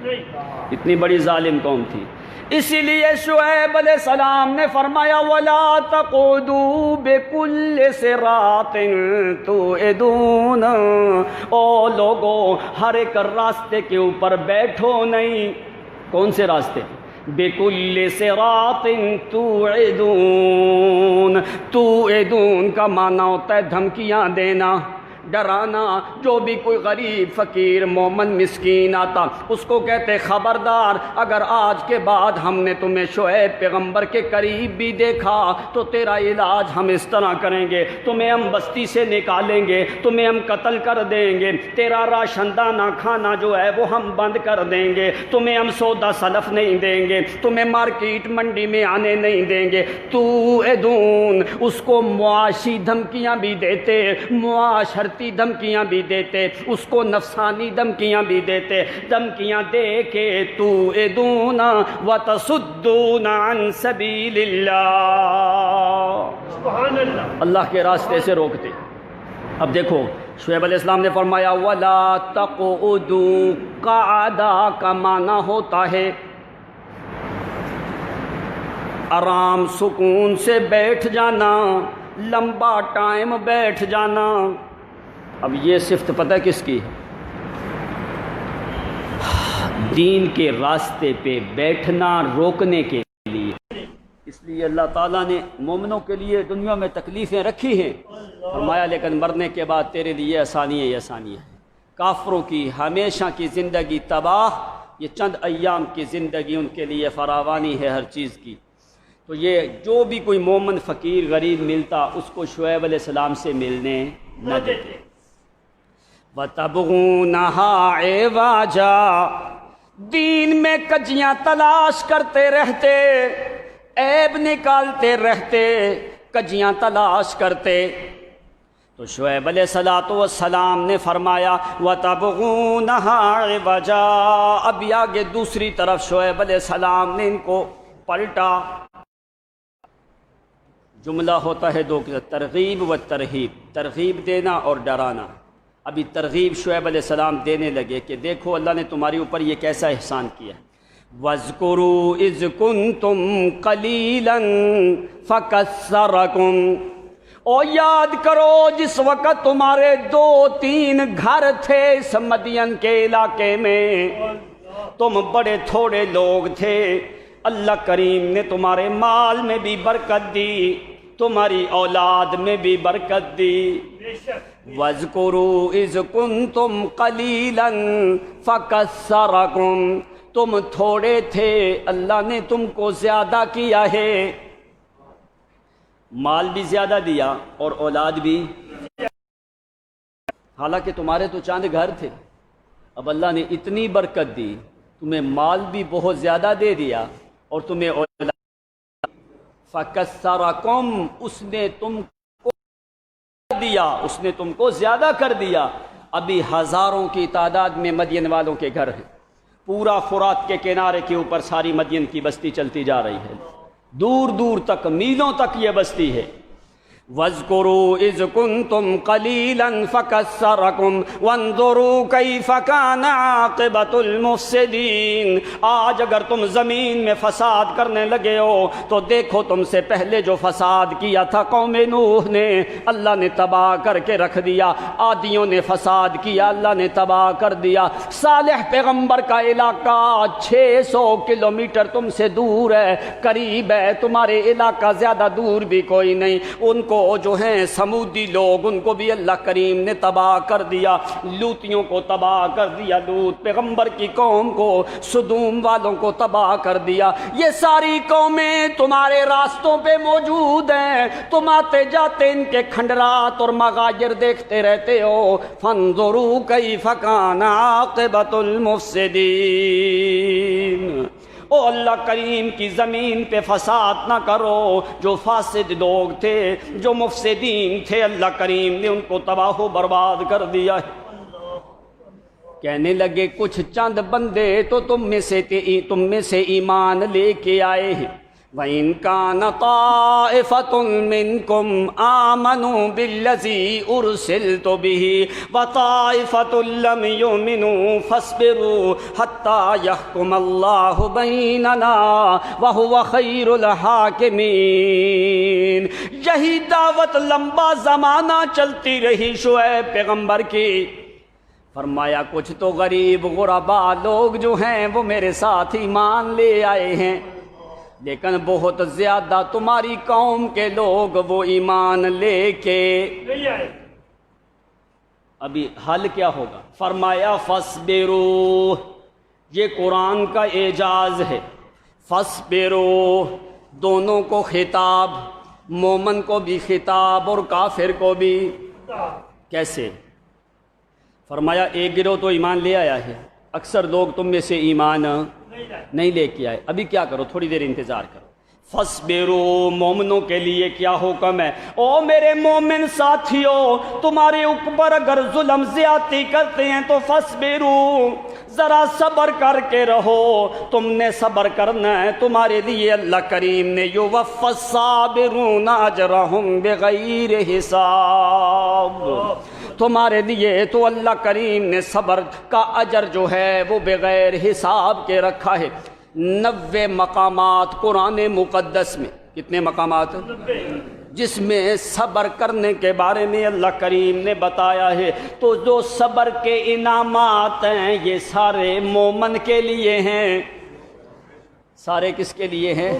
نہیں اتنی بڑی ظالم قوم تھی. اسی لیے شعیب علیہ السلام نے فرمایا وَلَا تَقُعُدُوا بِكُلِّ صِرَاطٍ تُوعِدُونَ، او لوگو ہر ایک راستے کے اوپر بیٹھو نہیں. کون سے راستے؟ بِكُلِّ صِرَاطٍ تُوعِدُونَ. توعدون کا معنی ہوتا ہے دھمکیاں دینا، ڈرانا. جو بھی کوئی غریب فقیر مومن مسکین آتا اس کو کہتے خبردار، اگر آج کے بعد ہم نے تمہیں شعیب پیغمبر کے قریب بھی دیکھا تو تیرا علاج ہم اس طرح کریں گے، تمہیں ہم بستی سے نکالیں گے، تمہیں ہم قتل کر دیں گے، تیرا راشن دانہ کھانا جو ہے وہ ہم بند کر دیں گے، تمہیں ہم سودا سلف نہیں دیں گے، تمہیں مارکیٹ منڈی میں آنے نہیں دیں گے. توعدون اس کو معاشی دھمکیاں بھی دیتے، معاشرتی دھمکیاں بھی دیتے، اس کو نفسانی دھمکیاں بھی دیتے. دھمکیاں دے کے توعدون وتصدون عن سبیل اللہ، سبحان اللہ. اللہ کے راستے سے روکتے. اب دیکھو شعیب علیہ السلام نے فرمایا وَلَا تَقْعُدُوا. قعدہ کا معنی ہوتا ہے آرام سکون سے بیٹھ جانا، لمبا ٹائم بیٹھ جانا. اب یہ صفت پتہ کس کی ہے؟ دین کے راستے پہ بیٹھنا روکنے کے لیے. اس لیے اللہ تعالیٰ نے مومنوں کے لیے دنیا میں تکلیفیں رکھی ہیں، فرمایا لیکن مرنے کے بعد تیرے لیے آسانی ہے، یہ آسانی ہے. کافروں کی ہمیشہ کی زندگی تباہ، یہ چند ایام کی زندگی ان کے لیے فراوانی ہے ہر چیز کی. تو یہ جو بھی کوئی مومن فقیر غریب ملتا اس کو شعیب علیہ السلام سے ملنے نہ دیتے. وَتَبْغُونَهَا عِوَجًا، دین میں کجیاں تلاش کرتے رہتے، عیب نکالتے رہتے، کجیاں تلاش کرتے. تو شعیب علیہ السلام نے فرمایا وَتَبْغُونَهَا عِوَجًا. اب آگے دوسری طرف شعیب علیہ السلام نے ان کو پلٹا. جملہ ہوتا ہے دو، ترغیب و ترہیب، ترغیب دینا اور ڈرانا. ابھی ترغیب شعیب علیہ السلام دینے لگے کہ دیکھو اللہ نے تمہاری اوپر یہ کیسا احسان کیا. وَاذْكُرُوا إِذْ كُنْتُمْ قَلِيلًا فَكَثَّرَكُمْ. او یاد کرو جس وقت تمہارے 2-3 گھر تھے اس مدین کے علاقے میں، تم بڑے تھوڑے لوگ تھے، اللہ کریم نے تمہارے مال میں بھی برکت دی، تمہاری اولاد میں بھی برکت دی. وَاذْكُرُوا إِذْ كُنْتُمْ قَلِيلًا فَكَثَّرَكُمْ. تم تھوڑے تھے، اللہ نے تم کو زیادہ کیا ہے، مال بھی زیادہ دیا اور اولاد بھی. حالانکہ تمہارے تو چاند گھر تھے، اب اللہ نے اتنی برکت دی، تمہیں مال بھی بہت زیادہ دے دیا اور تمہیں اولاد. فَكَثَّرَكُمْ، اس نے تم کو دیا، اس نے تم کو زیادہ کر دیا. ابھی ہزاروں کی تعداد میں مدین والوں کے گھر ہیں، پورا فرات کے کنارے کے اوپر ساری مدین کی بستی چلتی جا رہی ہے، دور دور تک میلوں تک یہ بستی ہے. وَاذْكُرُوا إِذْ كُنْتُمْ قَلِيلًا فَكَثَّرَكُمْ وَانظُرُوا كَيْفَ كَانَ عَاقِبَةُ الْمُفْسِدِينَ. آج اگر تم زمین میں فساد کرنے لگے ہو تو دیکھو تم سے پہلے جو فساد کیا تھا قوم نوح نے، اللہ نے تباہ کر کے رکھ دیا. عادیوں نے فساد کیا، اللہ نے تباہ کر دیا. صالح پیغمبر کا علاقہ 600 کلومیٹر تم سے دور ہے، قریب ہے، تمہارے علاقہ زیادہ دور بھی کوئی نہیں. ان کو جو ہیں سمودی لوگ، ان کو بھی اللہ کریم نے تباہ کر دیا. لوتیوں کو تباہ کر دیا، لوت پیغمبر کی قوم کو، سدوم والوں کو تباہ کر دیا. یہ ساری قومیں تمہارے راستوں پہ موجود ہیں، تم آتے جاتے ان کے کھنڈرات اور مغایر دیکھتے رہتے ہو. فانظروا کیف کان عاقبۃ المفسدین. او اللہ کریم کی زمین پہ فساد نہ کرو. جو فاسد لوگ تھے، جو مفسدین تھے، اللہ کریم نے ان کو تباہ و برباد کر دیا. کہنے لگے کچھ چند بندے تو تم میں سے ایمان لے کے آئے ہیں. وَإِن كَانَ طَائِفَةٌ مِّنكُمْ آمَنُوا بِالَّذِي أُرْسِلْتُ بِهِ وَطَائِفَةٌ لَّمْ يُؤْمِنُوا فَاصْبِرُوا حَتَّىٰ يَحْكُمَ اللَّهُ بَيْنَنَا وَهُوَ خَيْرُ الْحَاكِمِينَ۔ یہی دعوت لمبا زمانہ چلتی رہی شعیب پیغمبر کی۔ فرمایا کچھ تو غریب غربا لوگ جو ہیں وہ میرے ساتھ ایمان لے آئے ہیں، لیکن بہت زیادہ تمہاری قوم کے لوگ وہ ایمان لے کے نہیں آئے۔ ابھی حل کیا ہوگا؟ فرمایا فَاصْبِرُوا، یہ قرآن کا اعجاز ہے۔ فَاصْبِرُوا، دونوں کو خطاب، مومن کو بھی خطاب اور کافر کو بھی۔ کیسے؟ فرمایا ایک گروہ تو ایمان لے آیا ہے، اکثر لوگ تم میں سے ایمان نہیں لے کے آئے، ابھی کیا کرو؟ تھوڑی دیر انتظار کرو۔ فَاصْبِرُوا، مومنوں کے لیے کیا حکم ہے؟ او میرے مومن ساتھیوں، تمہارے اوپر اگر ظلم زیادتی کرتے ہیں تو فَاصْبِرُوا، ذرا صبر کر کے رہو، تم نے صبر کرنا ہے، تمہارے لیے اللہ کریم نے یُوَفَّى الصَّابِرُونَ أَجْرَهُمْ بِغَيْرِ حساب، تمہارے لیے تو اللہ کریم نے صبر کا اجر جو ہے وہ بغیر حساب کے رکھا ہے۔ 90 مقامات قرآن مقدس میں، کتنے مقامات؟ جس میں صبر کرنے کے بارے میں اللہ کریم نے بتایا ہے۔ تو جو صبر کے انعامات ہیں یہ سارے مومن کے لیے ہیں۔ سارے کس کے لیے ہیں؟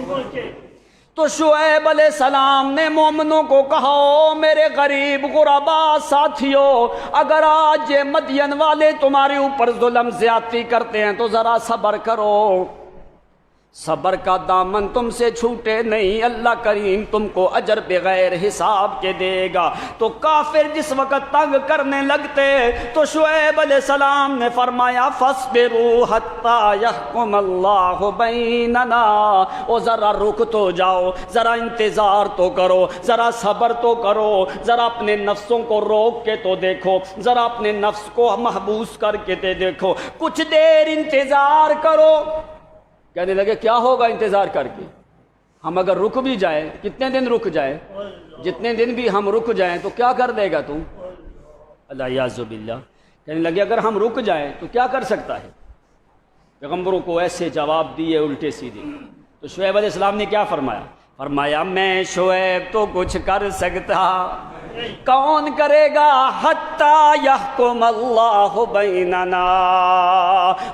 تو شعیب علیہ السلام نے مومنوں کو کہا، او میرے غریب غربا ساتھیوں، اگر آج یہ مدین والے تمہارے اوپر ظلم زیادتی کرتے ہیں تو ذرا صبر کرو، صبر کا دامن تم سے چھوٹے نہیں، اللہ کریم تم کو اجر بغیر حساب کے دے گا۔ تو کافر جس وقت تنگ کرنے لگتے تو شعیب علیہ السلام نے فرمایا فَاصْبِرُوا حَتَّىٰ يَحْكُمَ اللَّهُ بَيْنَنَا، او ذرا رک تو جاؤ، ذرا انتظار تو کرو، ذرا صبر تو کرو، ذرا اپنے نفسوں کو روک کے تو دیکھو، ذرا اپنے نفس کو محبوس کر کے دیکھو، کچھ دیر انتظار کرو۔ کہنے لگے کیا ہوگا انتظار کر کے؟ ہم اگر رک بھی جائیں، کتنے دن رک جائیں؟ جتنے دن بھی ہم رک جائیں تو کیا کر دے گا تم؟ اللہ یعوذ باللہ۔ کہنے لگے اگر ہم رک جائیں تو کیا کر سکتا ہے؟ پیغمبروں کو ایسے جواب دیے الٹے سیدھے۔ تو شعیب علیہ السلام نے کیا فرمایا؟ فرمایا میں شعیب تو کچھ کر سکتا، کون کرے گا؟ حتیٰ یحکم اللہ بیننا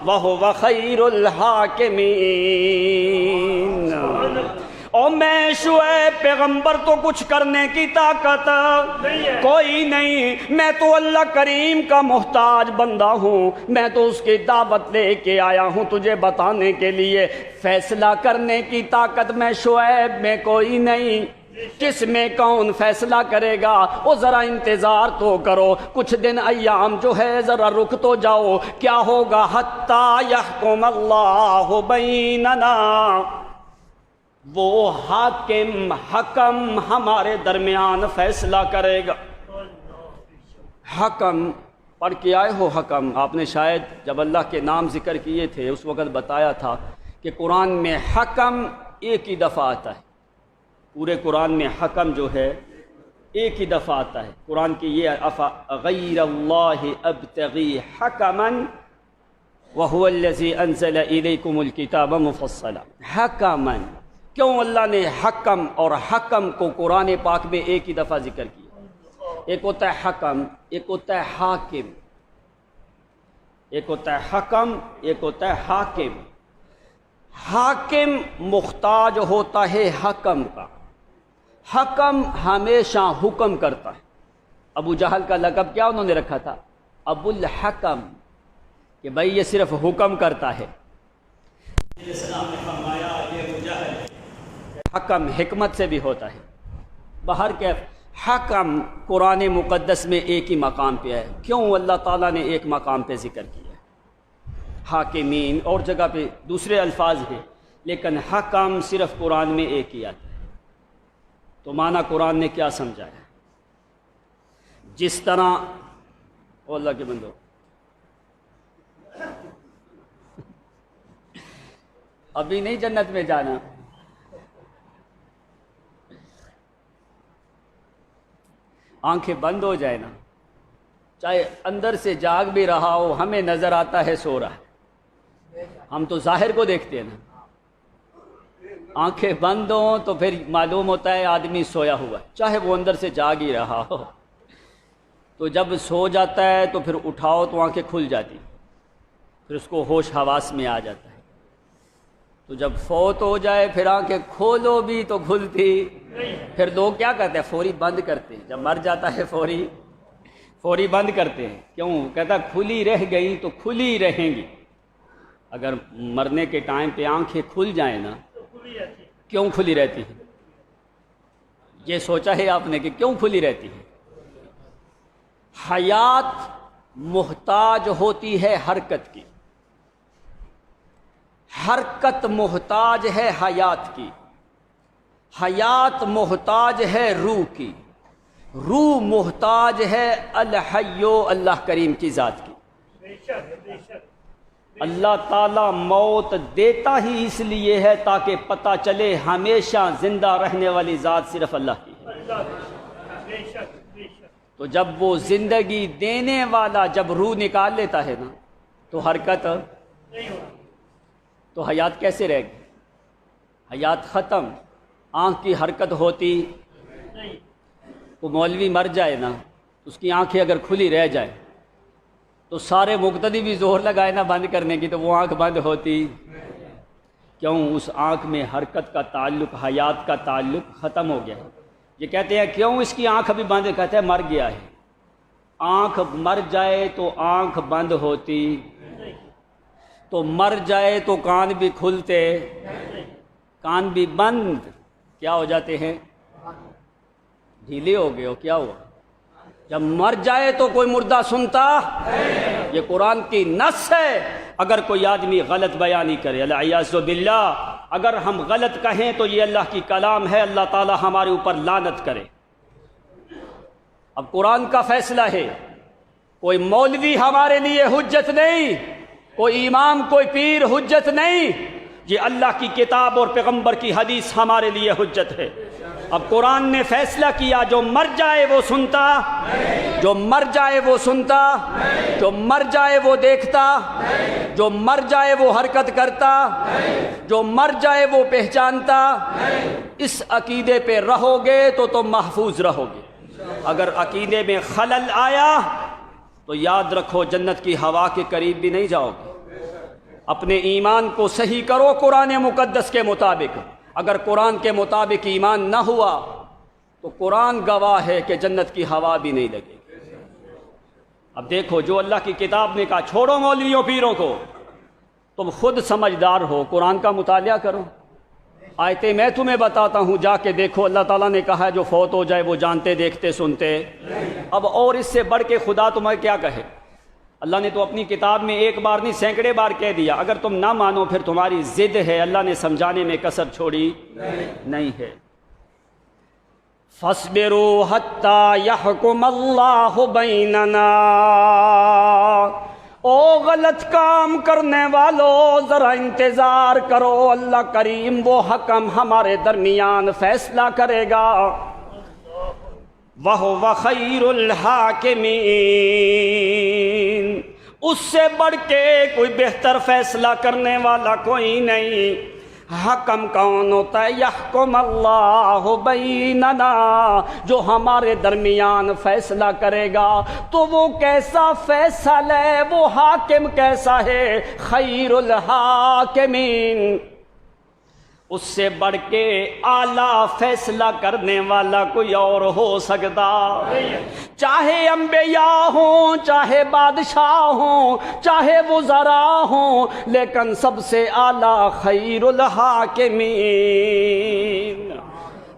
وہو خیر الحاکمین۔ اور میں شعیب پیغمبر تو کچھ کرنے کی طاقت کوئی نہیں، میں تو اللہ کریم کا محتاج بندہ ہوں، میں تو اس کی دعوت لے کے آیا ہوں تجھے بتانے کے لیے، فیصلہ کرنے کی طاقت میں شعیب میں کوئی نہیں۔ کس میں کون فیصلہ کرے گا؟ وہ ذرا انتظار تو کرو، کچھ دن ایام جو ہے ذرا رک تو جاؤ، کیا ہوگا؟ حتیٰ یحکم اللہ بیننا، وہ حکم ہمارے درمیان فیصلہ کرے گا۔ حکم پڑھ کے آئے ہو؟ حکم آپ نے شاید جب اللہ کے نام ذکر کیے تھے اس وقت بتایا تھا کہ قرآن میں حکم ایک ہی دفعہ آتا ہے، پورے قرآن میں حکم جو ہے ایک ہی دفعہ آتا ہے۔ قرآن کی یہ غیر اللہ ابتغی حکما وهو الذی انزل الیکم الکتاب مفصلا۔ حکما، کیوں اللہ نے حکم اور حکم کو قرآن پاک میں ایک ہی دفعہ ذکر کیا؟ ایک ہوتا ہے حکم، ایک ہوتا ہے حاکم، ایک ہوتا ہے حکم، ایک ہوتا ہے حاکم۔ حاکم محتاج ہوتا ہے حکم کا، حکم ہمیشہ حکم کرتا ہے۔ ابو جہل کا لقب کیا انہوں نے رکھا تھا؟ ابو الحکم، کہ بھائی یہ صرف حکم کرتا ہے۔ السلام نے فرمایا یہ ابو جہل حکم حکمت سے بھی ہوتا ہے۔ باہر کے حکم قرآن مقدس میں ایک ہی مقام پہ ہے، کیوں اللہ تعالیٰ نے ایک مقام پہ ذکر کیا ہے؟ حاکمین اور جگہ پہ دوسرے الفاظ ہیں، لیکن حکم صرف قرآن میں ایک ہی آتا ہے۔ تو معنی قرآن نے کیا سمجھایا؟ جس طرح او اللہ کے بندو، ابھی نہیں جنت میں جانا، آنکھیں بند ہو جائے نا، چاہے اندر سے جاگ بھی رہا ہو، ہمیں نظر آتا ہے سو رہا ہے، ہم تو ظاہر کو دیکھتے ہیں نا۔ آنکھیں بند ہوں تو پھر معلوم ہوتا ہے آدمی سویا ہوا ہے، چاہے وہ اندر سے جاگ ہی رہا ہو۔ تو جب سو جاتا ہے تو پھر اٹھاؤ تو آنکھیں کھل جاتی، پھر اس کو ہوش حواس میں آ جاتا ہے۔ تو جب فوت ہو جائے پھر آنکھیں کھولو بھی تو کھلتی، پھر لوگ کیا کرتے ہیں؟ فوری بند کرتے ہیں۔ جب مر جاتا ہے فوری بند کرتے ہیں۔ کیوں؟ کہتا کھلی رہ گئی تو کھلی رہیں گی۔ اگر مرنے کے ٹائم پہ آنکھیں کھل جائیں نا، کیوں کھلی رہتی ہیں؟ یہ سوچا ہے آپ نے کہ کیوں کھلی رہتی ہے؟ حیات محتاج ہوتی ہے حرکت کی، حرکت محتاج ہے حیات کی، حیات محتاج ہے روح کی، روح محتاج ہے الحیو اللہ کریم کی ذات کی۔ اللہ تعالیٰ موت دیتا ہی اس لیے ہے تاکہ پتہ چلے ہمیشہ زندہ رہنے والی ذات صرف اللہ کی ہے۔ تو جب وہ زندگی دینے والا جب روح نکال لیتا ہے نا تو حرکت، تو حیات کیسے رہے گی؟ حیات ختم۔ آنکھ کی حرکت ہوتی، وہ مولوی مر جائے نا، اس کی آنکھیں اگر کھلی رہ جائے تو سارے مقتدی بھی زور لگائے نا بند کرنے کی، تو وہ آنکھ بند ہوتی۔ کیوں؟ اس آنکھ میں حرکت کا تعلق، حیات کا تعلق ختم ہو گیا ہے۔ یہ کہتے ہیں کیوں اس کی آنکھ ابھی بند؟ کہتے ہیں مر گیا ہے۔ آنکھ مر جائے تو آنکھ بند ہوتی، تو مر جائے تو کان بھی کھلتے، کان بھی بند کیا ہو جاتے ہیں؟ ڈھیلے ہو گئے ہو، کیا ہوا؟ جب مر جائے تو کوئی مردہ سنتا؟ یہ قرآن کی نص ہے۔ اگر کوئی آدمی غلط بیانی کرے، العیاذ باللہ، اگر ہم غلط کہیں تو یہ اللہ کی کلام ہے، اللہ تعالی ہمارے اوپر لعنت کرے۔ اب قرآن کا فیصلہ ہے، کوئی مولوی ہمارے لیے حجت نہیں، کوئی امام، کوئی پیر حجت نہیں، یہ اللہ کی کتاب اور پیغمبر کی حدیث ہمارے لیے حجت ہے۔ اب قرآن نے فیصلہ کیا، جو مر جائے وہ سنتا، جو مر جائے وہ سنتا، جو مر جائے وہ دیکھتا، جو مر جائے وہ حرکت کرتا، جو مر جائے وہ پہچانتا۔ اس عقیدے پہ رہو گے تو تم محفوظ رہو گے۔ اگر عقیدے میں خلل آیا تو یاد رکھو جنت کی ہوا کے قریب بھی نہیں جاؤ گے۔ اپنے ایمان کو صحیح کرو قرآن مقدس کے مطابق۔ اگر قرآن کے مطابق ایمان نہ ہوا تو قرآن گواہ ہے کہ جنت کی ہوا بھی نہیں لگے گی۔ اب دیکھو، جو اللہ کی کتاب نے کہا چھوڑو مولویوں پیروں کو، تم خود سمجھدار ہو، قرآن کا مطالعہ کرو۔ آیتیں میں تمہیں بتاتا ہوں، جا کے دیکھو۔ اللہ تعالیٰ نے کہا ہے جو فوت ہو جائے وہ جانتے دیکھتے سنتے۔ اب اور اس سے بڑھ کے خدا تمہیں کیا کہے؟ اللہ نے تو اپنی کتاب میں ایک بار نہیں سینکڑے بار کہہ دیا۔ اگر تم نہ مانو پھر تمہاری ضد ہے، اللہ نے سمجھانے میں کسر چھوڑی نہیں ہے۔ فَاصْبِرُوا حَتَّى يَحْكُمَ اللَّهُ بَيْنَنَا۔ او غلط کام کرنے والو ذرا انتظار کرو، اللہ کریم وہ حکم ہمارے درمیان فیصلہ کرے گا۔ وَهُوَ خَيْرُ الْحَاكِمِينَ۔ اس سے بڑھ کے کوئی بہتر فیصلہ کرنے والا کوئی نہیں۔ حکم کون ہوتا ہے؟ یحکم اللہ بیننا، جو ہمارے درمیان فیصلہ کرے گا۔ تو وہ کیسا فیصلہ ہے؟ وہ حاکم کیسا ہے؟ خیر الحاکمین۔ اس سے بڑھ کے اعلیٰ فیصلہ کرنے والا کوئی اور ہو سکتا؟ چاہے انبیاء ہوں، چاہے بادشاہ ہوں، چاہے وزراء ہوں، لیکن سب سے اعلیٰ خیر الحاکمین،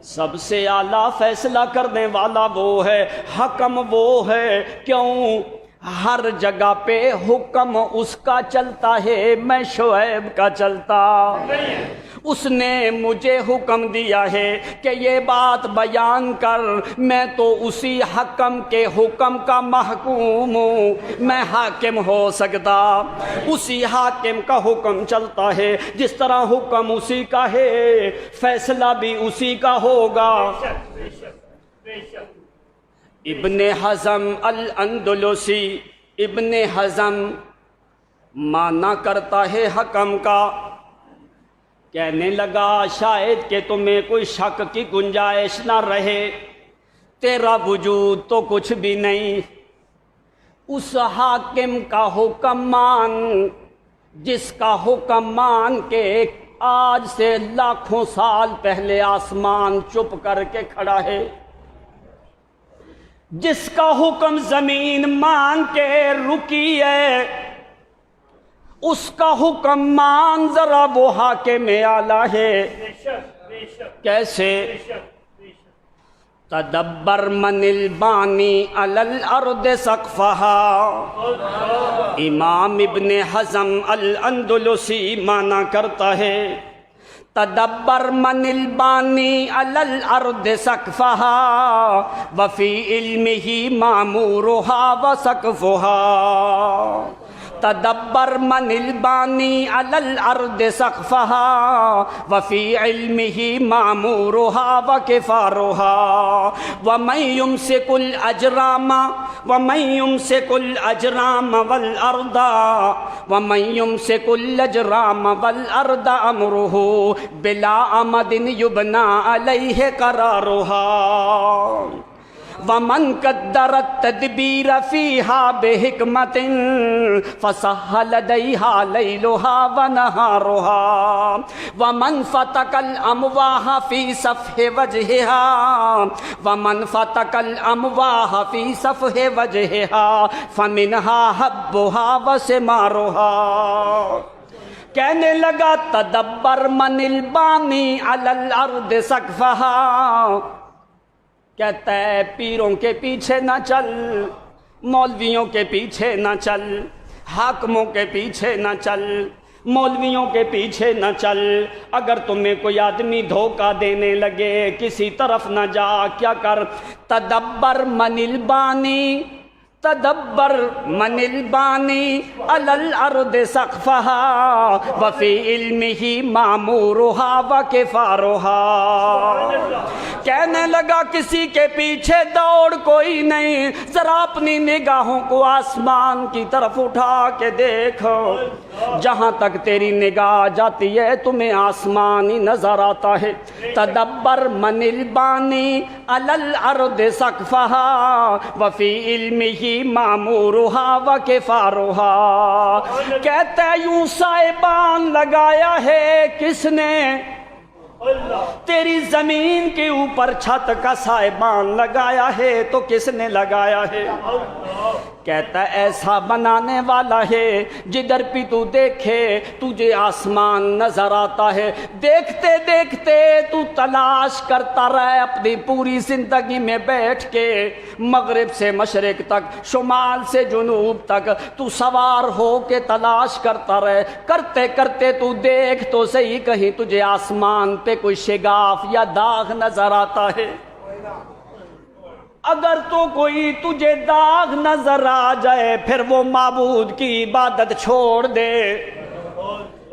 سب سے اعلیٰ فیصلہ کرنے والا وہ ہے، حکم وہ ہے۔ کیوں؟ ہر جگہ پہ حکم اس کا چلتا ہے، میں شعیب کا چلتا۔ اس نے مجھے حکم دیا ہے کہ یہ بات بیان کر، میں تو اسی حکم کے حکم کا محکوم ہوں، میں حاکم ہو سکتا۔ اسی حاکم کا حکم چلتا ہے، جس طرح حکم اسی کا ہے فیصلہ بھی اسی کا ہوگا۔ ابن حزم الاندلسی، ابن حزم مانا کرتا ہے حکم کا، کہنے لگا شاید کہ تمہیں کوئی شک کی گنجائش نہ رہے، تیرا وجود تو کچھ بھی نہیں، اس حاکم کا حکم مان جس کا حکم مان کے آج سے لاکھوں سال پہلے آسمان چپ کر کے کھڑا ہے، جس کا حکم زمین مان کے رکی ہے، اس کا حکم مان ذرا وہ حاکم اعلیٰ ہے۔ بے شک بے شک کیسے؟ بے شک بے شک۔ تدبر من البانی علی الارض سقفہا، امام ابن حزم الاندلسی مانا کرتا ہے تدبر من البانی علی الارض سقفہا وفی علمہ معمورہا وسقفہا، تدبر من البانی علی الارض سقفہا وفی علمہ معمورہا وکفارہا، ومن یمسک الاجرام ومن یمسک الاجرام والارض ومن یمسک الاجرام والارض امرہ بلا امد یبنی علیہ قرارہا، ومن قدر التدبیر فیہا بحکمت فسہل لدیہا لیلہا ونہارہا، ومن فتق الامواہ فی صفح وجہہا ومن فتق الامواہ فی صفح وجہہا فمنہا حبہا وثمارہا۔ کہنے لگا تدبر من البانی علی الارض سقفہا، کہتا ہے پیروں کے پیچھے نہ چل، مولویوں کے پیچھے نہ چل، حاکموں کے پیچھے نہ چل، مولویوں کے پیچھے نہ چل، اگر تمہیں کوئی آدمی دھوکہ دینے لگے کسی طرف نہ جا، کیا کر؟ تدبر من البانی، تدبر من البانی علی الارض سقفہا وفی علمہ معمورہا وکفارہا۔ کہنے لگا کسی کے پیچھے دوڑ کوئی نہیں، ذرا اپنی نگاہوں کو آسمان کی طرف اٹھا کے دیکھو، جہاں تک تیری نگاہ جاتی ہے تمہیں آسمان ہی نظر آتا ہے۔ تدبر من البانی علی الارض سقفہا وفی علمہ معمورہا وکفارہا، کہتا ہے یوں سائبان لگایا ہے کس نے؟ تیری زمین کے اوپر چھت کا سائبان لگایا ہے تو کس نے لگایا ہے؟ کہتا ہے ایسا بنانے والا ہے جدھر بھی تو دیکھے تجھے آسمان نظر آتا ہے، دیکھتے دیکھتے تو تلاش کرتا رہے اپنی پوری زندگی میں بیٹھ کے، مغرب سے مشرق تک، شمال سے جنوب تک تو سوار ہو کے تلاش کرتا رہے، کرتے کرتے تو دیکھ تو صحیح کہیں تجھے آسمان پہ کوئی شگاف یا داغ نظر آتا ہے۔ اگر تو کوئی تجھے داغ نظر آ جائے پھر وہ معبود کی عبادت چھوڑ دے۔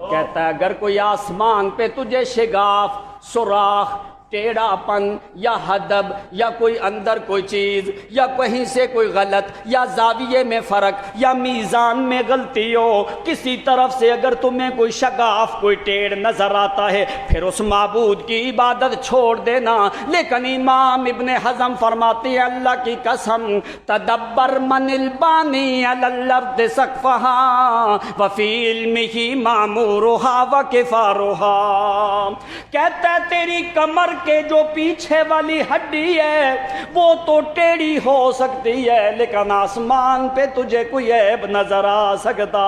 کہتا ہے اگر کوئی آسمان پہ تجھے شگاف، سوراخ، ٹیڑھا پن یا حدب یا کوئی اندر کوئی چیز یا کہیں سے کوئی غلط یا زاویے میں فرق یا میزان میں غلطی ہو، کسی طرف سے اگر تمہیں کوئی شگاف، کوئی ٹیڑھ نظر آتا ہے پھر اس معبود کی عبادت چھوڑ دینا۔ لیکن امام ابن حزم فرماتے ہیں اللہ کی قسم تدبر من البانی علی الارض سقفہا وفی علمہ معمورہا وکفارہا، کہتا ہے تیری کمر کہ جو پیچھے والی ہڈی ہے وہ تو ٹیڑھی ہو سکتی ہے لیکن آسمان پہ تجھے کوئی عیب نظر آ سکتا،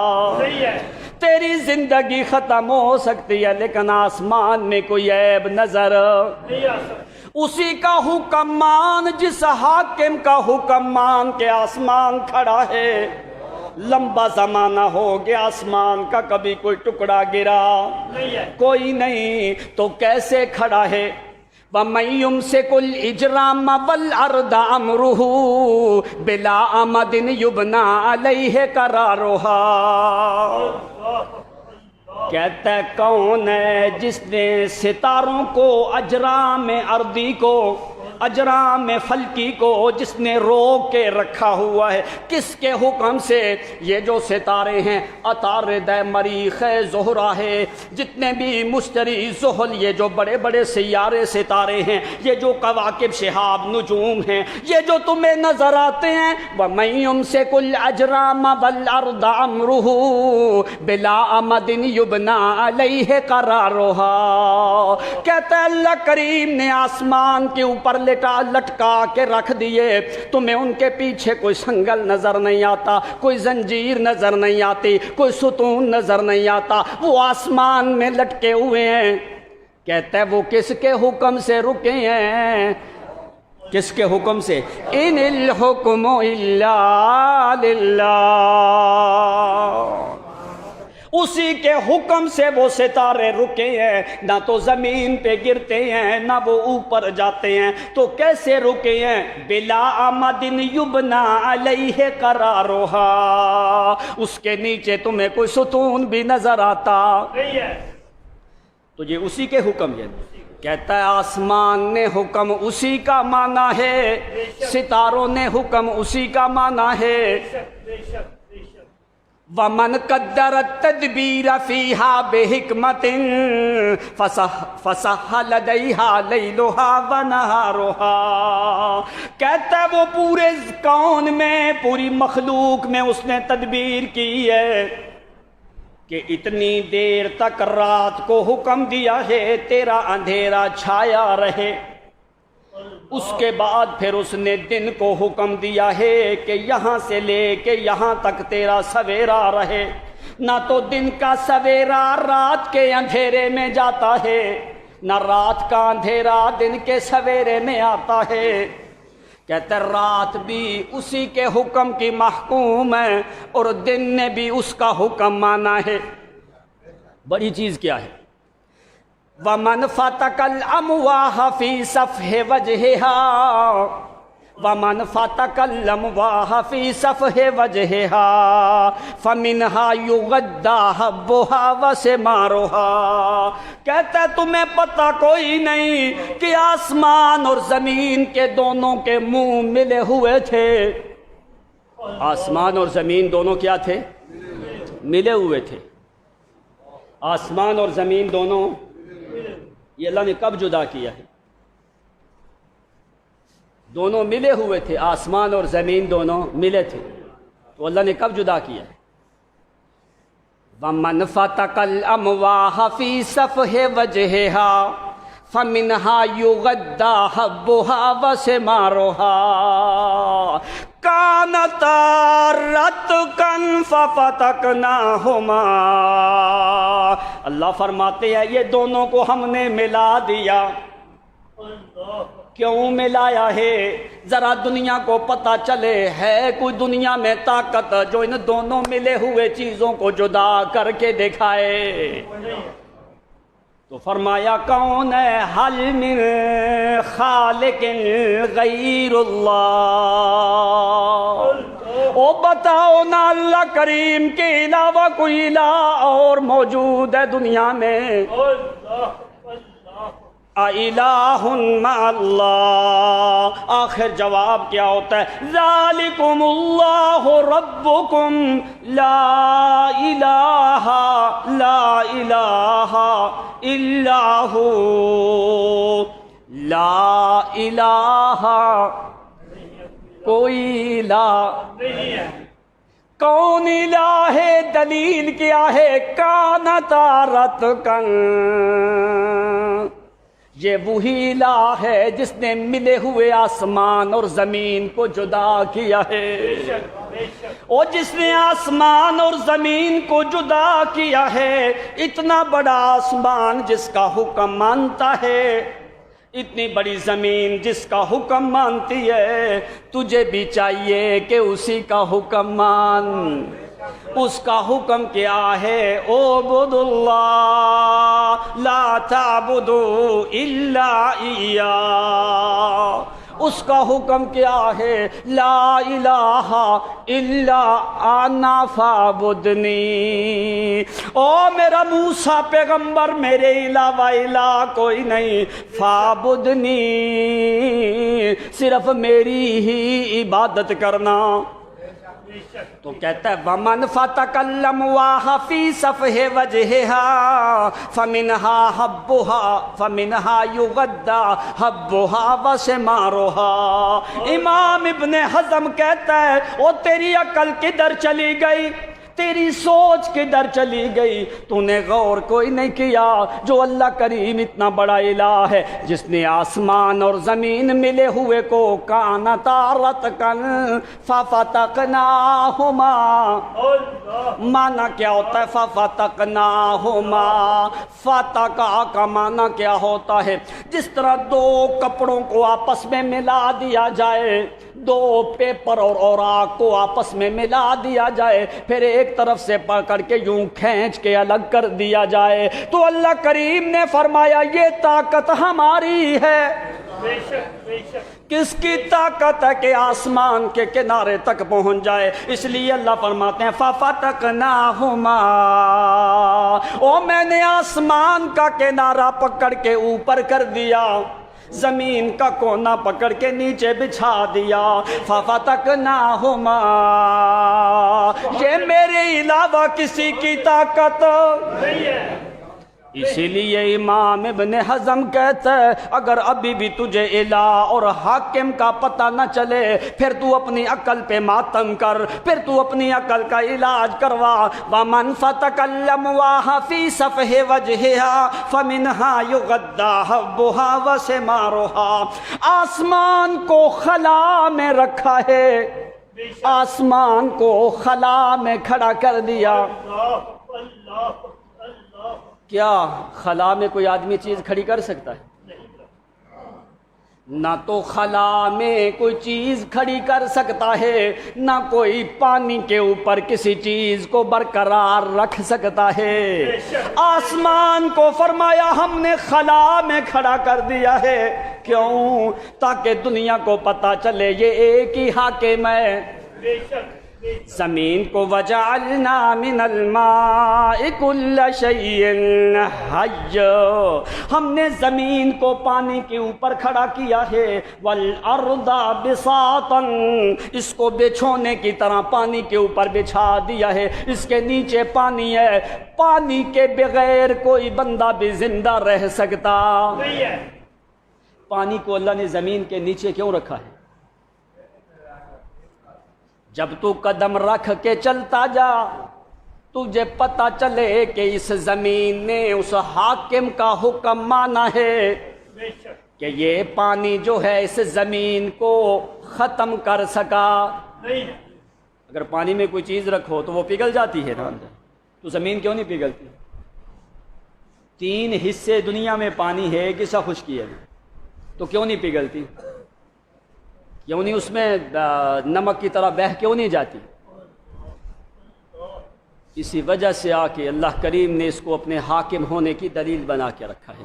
تیری زندگی ختم ہو سکتی ہے لیکن آسمان میں کوئی عیب نظر نہیں آ سکتا۔ اسی کا حکم مان، جس حاکم کا حکم مان کے آسمان کھڑا ہے، لمبا زمانہ ہو گیا آسمان کا کبھی کوئی ٹکڑا گرا کوئی نہیں، تو کیسے کھڑا ہے؟ وَمَن يُمْسِكُ الْإِجْرَامَ وَالْأَرْضَ أَمْرُهُ بِلَا أَمَدٍ يُبْنَى عَلَيْهِ قَرَارُهَا، کہتا ہے کون ہے جس نے ستاروں کو، اجرام ارضی کو، اجرام فلکی کو جس نے روک کے رکھا ہوا ہے، کس کے حکم سے؟ یہ جو ستارے ہیں، عطارد ہے، مریخ ہے، زہرہ ہے، جتنے بھی مشتری، زحل، یہ جو بڑے بڑے سیارے ستارے ہیں، یہ جو کواکب، شہاب، نجوم ہیں، یہ جو تمہیں نظر آتے ہیں، وَمَن يُمْسِكُ الْأَجْرَامَ وَالْأَرْضَ أَمْرُهُ بِلَا أَمَدٍ يُبْنَى عَلَيْهِ قَرَارُهَا۔ کہتا ہے اللہ کریم نے آسمان کے اوپر لٹکا کے رکھ دیے، تمہیں ان کے پیچھے کوئی سنگل نظر نہیں آتا، کوئی زنجیر نظر نہیں آتی، کوئی ستون نظر نہیں آتا، وہ آسمان میں لٹکے ہوئے ہیں۔ کہتا ہے وہ کس کے حکم سے رکے ہیں؟ کس کے حکم سے؟ ان الحکم الا للہ، اسی کے حکم سے وہ ستارے رکے ہیں، نہ تو زمین پہ گرتے ہیں نہ وہ اوپر جاتے ہیں، تو کیسے رکے ہیں؟ بلا آمد یبنا علیہ قرارہا، اس کے نیچے تمہیں کوئی ستون بھی نظر آتا نہیں ہے، تو یہ اسی کے حکم ہے۔ کہتا ہے آسمان نے حکم اسی کا مانا ہے، ستاروں نے حکم اسی کا مانا ہے۔ بے شک بے شک۔ وَمَنْ قَدَّرَ التَّدْبِيرَ فِيهَا بِحِكْمَةٍ فَسَهَّلَ لَدَيْهَا لَيْلُهَا وَنَهَارُهَا۔ کہتا ہے وہ پورے کون میں، پوری مخلوق میں اس نے تدبیر کی ہے کہ اتنی دیر تک رات کو حکم دیا ہے تیرا اندھیرا چھایا رہے، اس کے بعد پھر اس نے دن کو حکم دیا ہے کہ یہاں سے لے کے یہاں تک تیرا سویرا رہے، نہ تو دن کا سویرا رات کے اندھیرے میں جاتا ہے، نہ رات کا اندھیرا دن کے سویرے میں آتا ہے۔ کہتا ہے رات بھی اسی کے حکم کی محکوم ہے اور دن نے بھی اس کا حکم مانا ہے۔ بڑی چیز کیا ہے؟ وَمَنْ فَتَقَ الْأَمْوَاحَ فِي صَفْحِ وَجْهِهَا وَمَنْ فَتَقَ الْأَمْوَاحَ فِي صَفْحِ وَجْهِهَا فَمِنْهَا يُغَدَّى حَبُّهَا وَثِمَارُهَا۔ کہتا ہے تمہیں پتہ کوئی نہیں کہ آسمان اور زمین کے دونوں کے منہ ملے ہوئے تھے۔ آسمان اور زمین دونوں کیا تھے؟ ملے ہوئے تھے۔ آسمان اور زمین دونوں یہ اللہ نے کب جدا کیا ہے؟ دونوں ملے ہوئے تھے، آسمان اور زمین دونوں ملے تھے، تو اللہ نے کب جدا کیا ہے؟ وَمَنْ فَتَقَ الْأَمْوَاحَ فِي صَفْحِ وَجْهِهَا فَمِنْهَا يُغَدَّى حَبُّهَا وَثِمَارُهَا كَانَتَا رَتْقًا فَفَتَقْنَاهُمَا۔ اللہ فرماتے ہیں یہ دونوں کو ہم نے ملا دیا۔ کیوں ملایا ہے؟ ذرا دنیا کو پتہ چلے ہے کوئی دنیا میں طاقت جو ان دونوں ملے ہوئے چیزوں کو جدا کر کے دکھائے؟ تو فرمایا کون ہے؟ حل من خالق غیر اللہ، او بتاؤ نا اللہ کریم کے علاوہ کوئی الہ اور موجود ہے دنیا میں؟ الہ مع اللہ۔ آخر جواب کیا ہوتا ہے؟ ذالکم اللہ ربکم لا الہ الا ہو، لا الہ کوئی الہ نہیں ہے۔ کون الہ ہے؟ دلیل کیا ہے؟ کانتا رتقاً، یہ وہی الہ ہے جس نے ملے ہوئے آسمان اور زمین کو جدا کیا ہے، اور جس نے آسمان اور زمین کو جدا کیا ہے۔ اتنا بڑا آسمان جس کا حکم مانتا ہے، اتنی بڑی زمین جس کا حکم مانتی ہے، تجھے بھی چاہیے کہ اسی کا حکم مان۔ اس کا حکم کیا ہے؟ اعبدوا اللہ لا تعبدوا الا ایاہ، اس کا حکم کیا ہے؟ لا الہ الا انا فاعبدنی۔ او میرا موسیٰ پیغمبر، میرے علاوہ الہ کوئی نہیں، فاعبدنی، صرف میری ہی عبادت کرنا۔ تو کہتا ہے وَمَنْ فَتَكَلَّمُوَاهَا فِي صَفْحِ وَجْهِهَا فَمِنْهَا حَبُّهَا فَمِنْهَا يُغَدَّى حَبُّهَا وَثِمَارُهَا۔ امام ابن حزم کہتا ہے وہ تیری عقل کدھر چلی گئی، تیری سوچ کدھر چلی گئی؟ تو نے غور کوئی نہیں کیا جو اللہ کریم اتنا بڑا الہ ہے، جس نے آسمان اور زمین ملے ہوئے کو کانتا رتقن ففتقناہما، معنی کیا ہوتا ہے ففتقناہما؟ فتقا کا معنی کیا ہوتا ہے؟ جس طرح دو کپڑوں کو آپس میں ملا دیا جائے، دو پیپر اور اوراق کو آپس میں ملا دیا جائے، پھر ایک طرف سے پکڑ کے یوں کھینچ کے الگ کر دیا جائے، تو اللہ کریم نے فرمایا یہ طاقت ہماری ہے۔ بے شک بے شک۔ کس کی طاقت ہے کہ آسمان کے کنارے تک پہنچ جائے؟ اس لیے اللہ فرماتے ہیں فَفَتَقْنَاهُمَا، او میں نے آسمان کا کنارہ پکڑ کے اوپر کر دیا، زمین کا کونا پکڑ کے نیچے بچھا دیا۔ فَفَتَقْنَاهُمَا، یہ میرے علاوہ کسی کی طاقت نہیں ہے۔ اسی لیے امام ابن حزم کہتا ہے اگر ابھی بھی تجھے الہ اور حاکم کا پتہ نہ چلے، پھر تو اپنی عقل پہ ماتم کر، پھر تو اپنی عقل کا علاج کروا۔ وَمَنْ فَتَكَلَّمُوَاهَا فِي صَفْحِ وَجْهِهَا فَمِنْهَا يُغَدَّى حَبُّهَا وَثِمَارُهَا۔ آسمان کو خلا میں رکھا ہے، آسمان کو خلا میں کھڑا کر دیا۔ اللہ اللہ اللہ۔ کیا خلا میں کوئی آدمی چیز کھڑی کر سکتا ہے؟ نہ تو خلا میں کوئی چیز کھڑی کر سکتا ہے، نہ کوئی پانی کے اوپر کسی چیز کو برقرار رکھ سکتا ہے۔ آسمان کو فرمایا ہم نے خلا میں کھڑا کر دیا ہے، کیوں؟ تاکہ دنیا کو پتہ چلے یہ ایک ہی حاکم ہے۔ بے شک۔ زمین کو وَجَعَلْنَا مِنَ الْمَاءِ كُلَّ شَيْءٍ حَيٍّ، ہم نے زمین کو پانی کے اوپر کھڑا کیا ہے۔ وَالْأَرْضَ بِسَاطًا، اس کو بچھونے کی طرح پانی کے اوپر بچھا دیا ہے، اس کے نیچے پانی ہے، پانی کے بغیر کوئی بندہ بھی زندہ رہ سکتا نہیں ہے۔ پانی کو اللہ نے زمین کے نیچے کیوں رکھا ہے؟ جب تو قدم رکھ کے چلتا جا، تجھے پتہ چلے کہ اس زمین نے اس حاکم کا حکم مانا ہے بے شک۔ کہ یہ پانی جو ہے اس زمین کو ختم کر سکا۔ نہیں ہے۔ اگر پانی میں کوئی چیز رکھو تو وہ پگھل جاتی ہے نا اندر، تو زمین کیوں نہیں پگھلتی؟ 3 حصے دنیا میں پانی ہے، ایک حصہ خشکی ہے، تو کیوں نہیں پگھلتی؟ کیوں نہیں اس میں نمک کی طرح بہہ کیوں نہیں جاتی؟ اسی وجہ سے آ کے اللہ کریم نے اس کو اپنے حاکم ہونے کی دلیل بنا کے رکھا ہے۔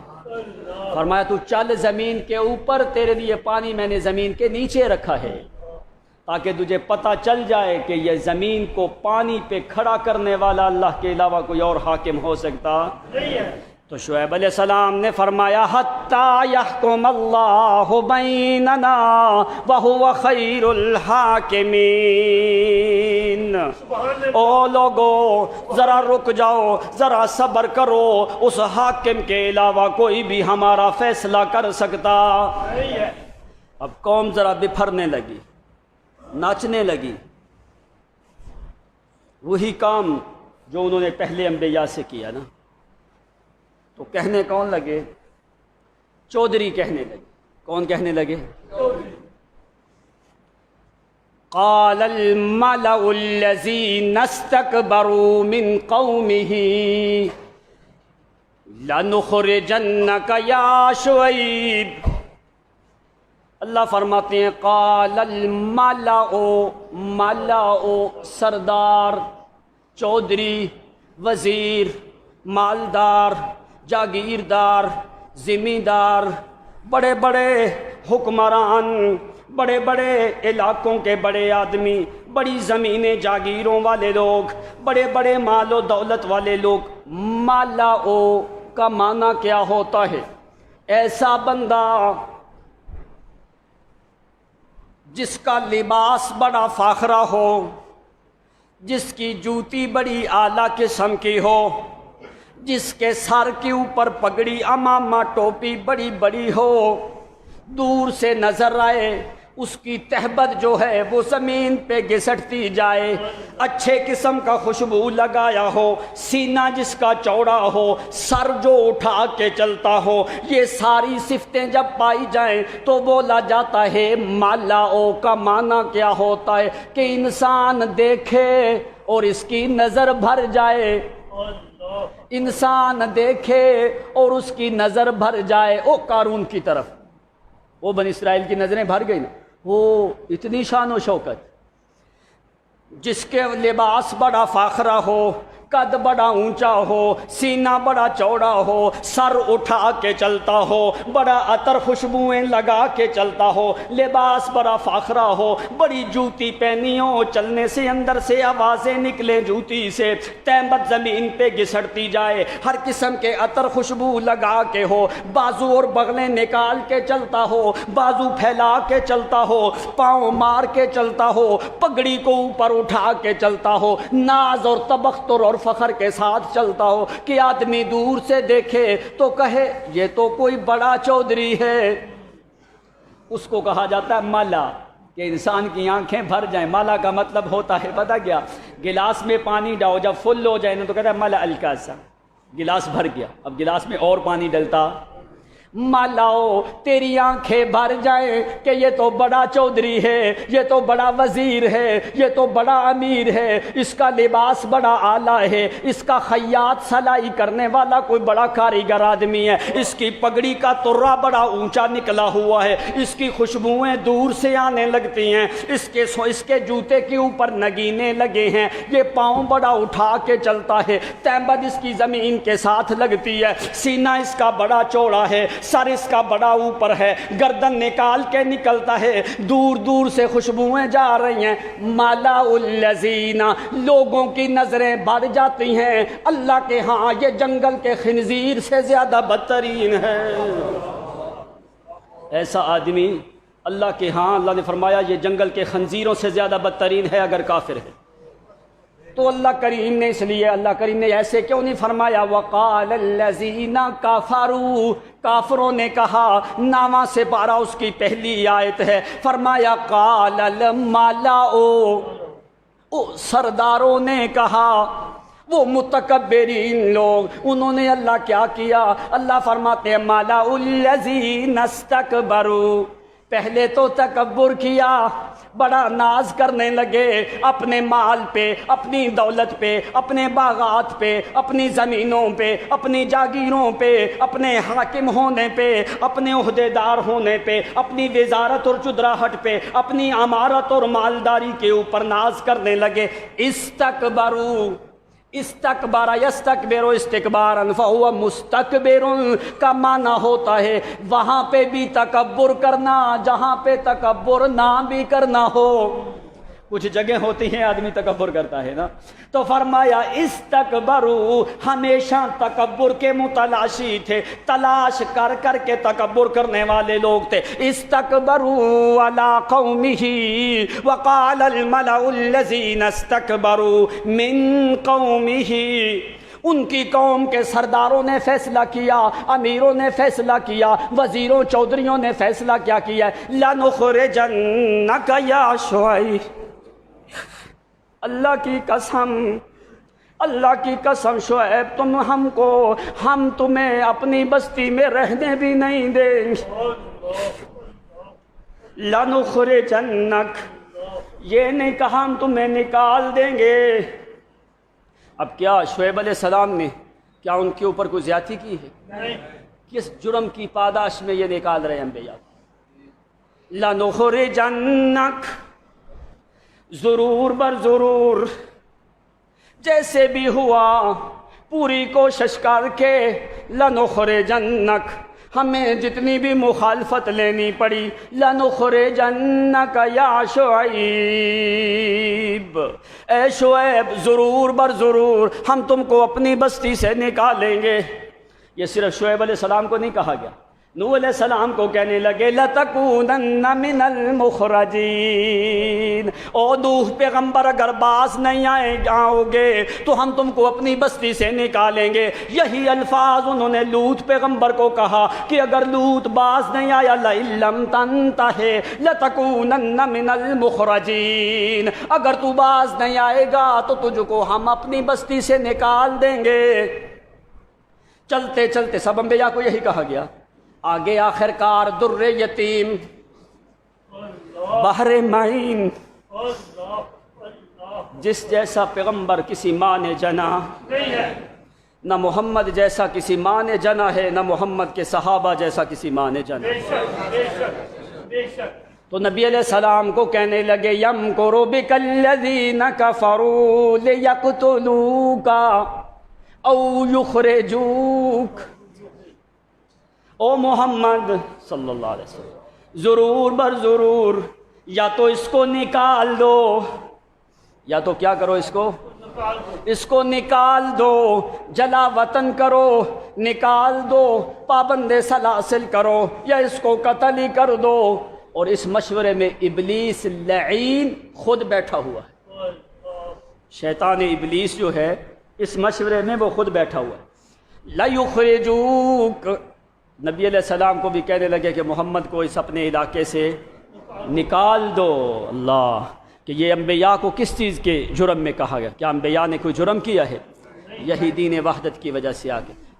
فرمایا تو چل زمین کے اوپر، تیرے لیے پانی میں نے زمین کے نیچے رکھا ہے، تاکہ تجھے پتہ چل جائے کہ یہ زمین کو پانی پہ کھڑا کرنے والا اللہ کے علاوہ کوئی اور حاکم ہو سکتا نہیں ہے۔ تو شعیب علیہ السلام نے فرمایا حتی یحکم اللہ بیننا وہو خیر الحاکمین۔ او لوگو ذرا رک جاؤ، ذرا صبر کرو، اس حاکم کے علاوہ کوئی بھی ہمارا فیصلہ کر سکتا نہیں ہے۔ اب قوم ذرا بپھرنے لگی، ناچنے لگی، وہی کام جو انہوں نے پہلے انبیاء سے کیا نا۔ تو کہنے کون لگے؟ چودھری کہنے لگے۔ کون کہنے لگے؟ قال الملأ الذين استكبروا من قومه لنخرجنك يا شعيب۔ اللہ فرماتے ہیں قال الملأ، ملأ سردار، چودھری، وزیر، مالدار، جاگیردار، زمیندار، بڑے بڑے حکمران، بڑے بڑے علاقوں کے بڑے آدمی، بڑی زمینیں جاگیروں والے لوگ، بڑے بڑے مال و دولت والے لوگ۔ مالا او کا معنی کیا ہوتا ہے؟ ایسا بندہ جس کا لباس بڑا فاخرہ ہو، جس کی جوتی بڑی اعلیٰ قسم کی ہو، جس کے سر کے اوپر پگڑی امامہ ٹوپی بڑی بڑی ہو، دور سے نظر آئے اس کی تہبت جو ہے وہ زمین پہ گھسٹتی جائے، اچھے قسم کا خوشبو لگایا ہو، سینہ جس کا چوڑا ہو، سر جو اٹھا کے چلتا ہو، یہ ساری صفتیں جب پائی جائیں تو بولا جاتا ہے مالا او کا معنی کیا ہوتا ہے کہ انسان دیکھے اور اس کی نظر بھر جائے، انسان دیکھے اور اس کی نظر بھر جائے۔ او قارون کی طرف وہ بنی اسرائیل کی نظریں بھر گئی نا، وہ اتنی شان و شوکت، جس کے لباس بڑا فاخرہ ہو، قد بڑا اونچا ہو، سینہ بڑا چوڑا ہو، سر اٹھا کے چلتا ہو، بڑا عطر خوشبوئیں لگا کے چلتا ہو، لباس بڑا فاخرہ ہو، بڑی جوتی پہنی ہو، چلنے سے اندر سے آوازیں نکلے جوتی سے، تہبت زمین پہ گھسٹتی جائے، ہر قسم کے عطر خوشبو لگا کے ہو، بازو اور بغلیں نکال کے چلتا ہو، بازو پھیلا کے چلتا ہو، پاؤں مار کے چلتا ہو، پگڑی کو اوپر اٹھا کے چلتا ہو، ناز اور تبختر اور فخر کے ساتھ چلتا ہو کہ آدمی دور سے دیکھے تو کہے یہ تو کوئی بڑا چودھری ہے۔ اس کو کہا جاتا ہے مالا، کہ انسان کی آنکھیں بھر جائیں۔ مالا کا مطلب ہوتا ہے پتہ کیا؟ گلاس میں پانی ڈاؤ، جب فل ہو جائے نا تو کہتا ہے مالا الکاسا، گلاس بھر گیا، اب گلاس میں اور پانی ڈلتا۔ مالاؤ تیری آنکھیں بھر جائیں کہ یہ تو بڑا چودھری ہے، یہ تو بڑا وزیر ہے، یہ تو بڑا امیر ہے، اس کا لباس بڑا اعلیٰ ہے، اس کا خیاط سلائی کرنے والا کوئی بڑا کاریگر آدمی ہے، اس کی پگڑی کا ترا بڑا اونچا نکلا ہوا ہے، اس کی خوشبوئیں دور سے آنے لگتی ہیں، اس کے جوتے کے اوپر نگینے لگے ہیں، یہ پاؤں بڑا اٹھا کے چلتا ہے، تہبت اس کی زمین کے ساتھ لگتی ہے، سینہ اس کا بڑا چوڑا ہے، سر اس کا بڑا اوپر ہے، گردن نکال کے نکلتا ہے، دور دور سے خوشبوئیں جا رہی ہیں۔ مالا الذین، لوگوں کی نظریں بڑھ جاتی ہیں، اللہ کے ہاں یہ جنگل کے خنزیر سے زیادہ بدترین ہے۔ ایسا آدمی اللہ کے ہاں، اللہ نے فرمایا یہ جنگل کے خنزیروں سے زیادہ بدترین ہے اگر کافر ہے۔ تو اللہ کریم نے، اس لیے اللہ کریم نے ایسے کیوں نہیں فرمایا وقال الذین کفروا، کافروں نے کہا، نامہ سے پارہ اس کی پہلی آیت ہے، فرمایا قال الملأ، سرداروں نے کہا، وہ متکبرین لوگ، انہوں نے اللہ کیا کیا؟ اللہ فرماتے ہیں ملأ الذین استکبروا، پہلے تو تکبر کیا، بڑا ناز کرنے لگے اپنے مال پہ، اپنی دولت پہ، اپنے باغات پہ، اپنی زمینوں پہ، اپنی جاگیروں پہ، اپنے حاکم ہونے پہ، اپنے عہدیدار ہونے پہ، اپنی وزارت اور چدراہٹ پہ، اپنی عمارت اور مالداری کے اوپر ناز کرنے لگے۔ استکبروا، استکبر یستکبر استکبارا فہو مستکبر کا معنی ہوتا ہے وہاں پہ بھی تکبر کرنا جہاں پہ تکبر نہ بھی کرنا ہو۔ کچھ جگہ ہوتی ہیں آدمی تکبر کرتا ہے نا، تو فرمایا استکبروا، ہمیشہ تکبر کے متلاشی تھے، تلاش کر کر کے تکبر کرنے والے لوگ تھے۔ استکبروا علی قومہ وقال الملأ الذین استکبروا من قومہ، ان کی قوم کے سرداروں نے فیصلہ کیا، امیروں نے فیصلہ کیا، وزیروں چودھریوں نے فیصلہ کیا کیا، لنخرجنک یا شعیب، اللہ کی قسم، اللہ کی قسم شعیب ہم تمہیں اپنی بستی میں رہنے بھی نہیں دیں گے۔ لنخرجنک، یہ نہیں کہا ہم تمہیں نکال دیں گے۔ اب کیا شعیب علیہ السلام نے کیا ان کے اوپر کوئی زیادتی کی ہے؟ کس جرم کی پاداش میں یہ نکال رہے ہیں انبیاء؟ لنخرجنک، ضرور بر ضرور، جیسے بھی ہوا پوری کوشش کر کے، لنخرجنک، ہمیں جتنی بھی مخالفت لینی پڑی لَنُخْرِجَنَّكَ یا شعیب، اے شعیب ضرور بر ضرور ہم تم کو اپنی بستی سے نکالیں گے۔ یہ صرف شعیب علیہ السلام کو نہیں کہا گیا، نوح علیہ السلام کو کہنے لگے لَتَكُونَنَّ مِنَ الْمُخْرَجِينَ، او نوح پیغمبر اگر باز نہیں آؤ گے تو ہم تم کو اپنی بستی سے نکالیں گے۔ یہی الفاظ انہوں نے لوط پیغمبر کو کہا کہ اگر لوط باز نہیں آیا لَإِن لَّمْ تَنْتَهِ لَتَكُونَنَّ مِنَ الْمُخْرَجِينَ، اگر تو باز نہیں آئے گا تو تجھ کو ہم اپنی بستی سے نکال دیں گے۔ چلتے چلتے سب انبیاء کو یہی کہا گیا۔ آگے آخر کار در یتیم، بحر معین، اللہ اللہ جس جیسا پیغمبر کسی ماں نے جنا، نہیں ہے، نہ محمد جیسا کسی ماں نے جنا ہے، نہ محمد کے صحابہ جیسا کسی ماں نے جنا۔ بے شک بے شک بے شک۔ تو نبی علیہ السلام کو کہنے لگے یمکر بک الذین کفروا لیقتلوک او یخرجوک، او محمد صلی اللہ علیہ وسلم ضرور بر ضرور یا تو اس کو نکال دو، یا تو کیا کرو، اس کو نکال دو، جلا وطن کرو، نکال دو، پابند سلاسل کرو، یا اس کو قتل ہی کر دو۔ اور اس مشورے میں ابلیس لعین خود بیٹھا ہوا ہے، شیطان ابلیس جو ہے اس مشورے میں وہ خود بیٹھا ہوا ہے۔ لَيُخْرِجُوكَ، نبی علیہ السلام کو بھی کہنے لگے کہ محمد کو اس اپنے علاقے سے نکال دو۔ اللہ، کہ یہ انبیاء کو کس چیز کے جرم میں کہا گیا؟ کیا انبیاء نے کوئی جرم کیا ہے؟ یہی دین وحدت کی وجہ سے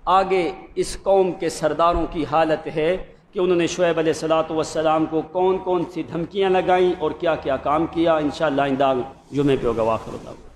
آگے اس قوم کے سرداروں کی حالت ہے کہ انہوں نے شعیب علیہ السلام کو کون کون سی دھمکیاں لگائیں اور کیا کیا کام کیا۔ انشاءاللہ آئندہ جمعے پہ ہوگا۔ واخر اللہ۔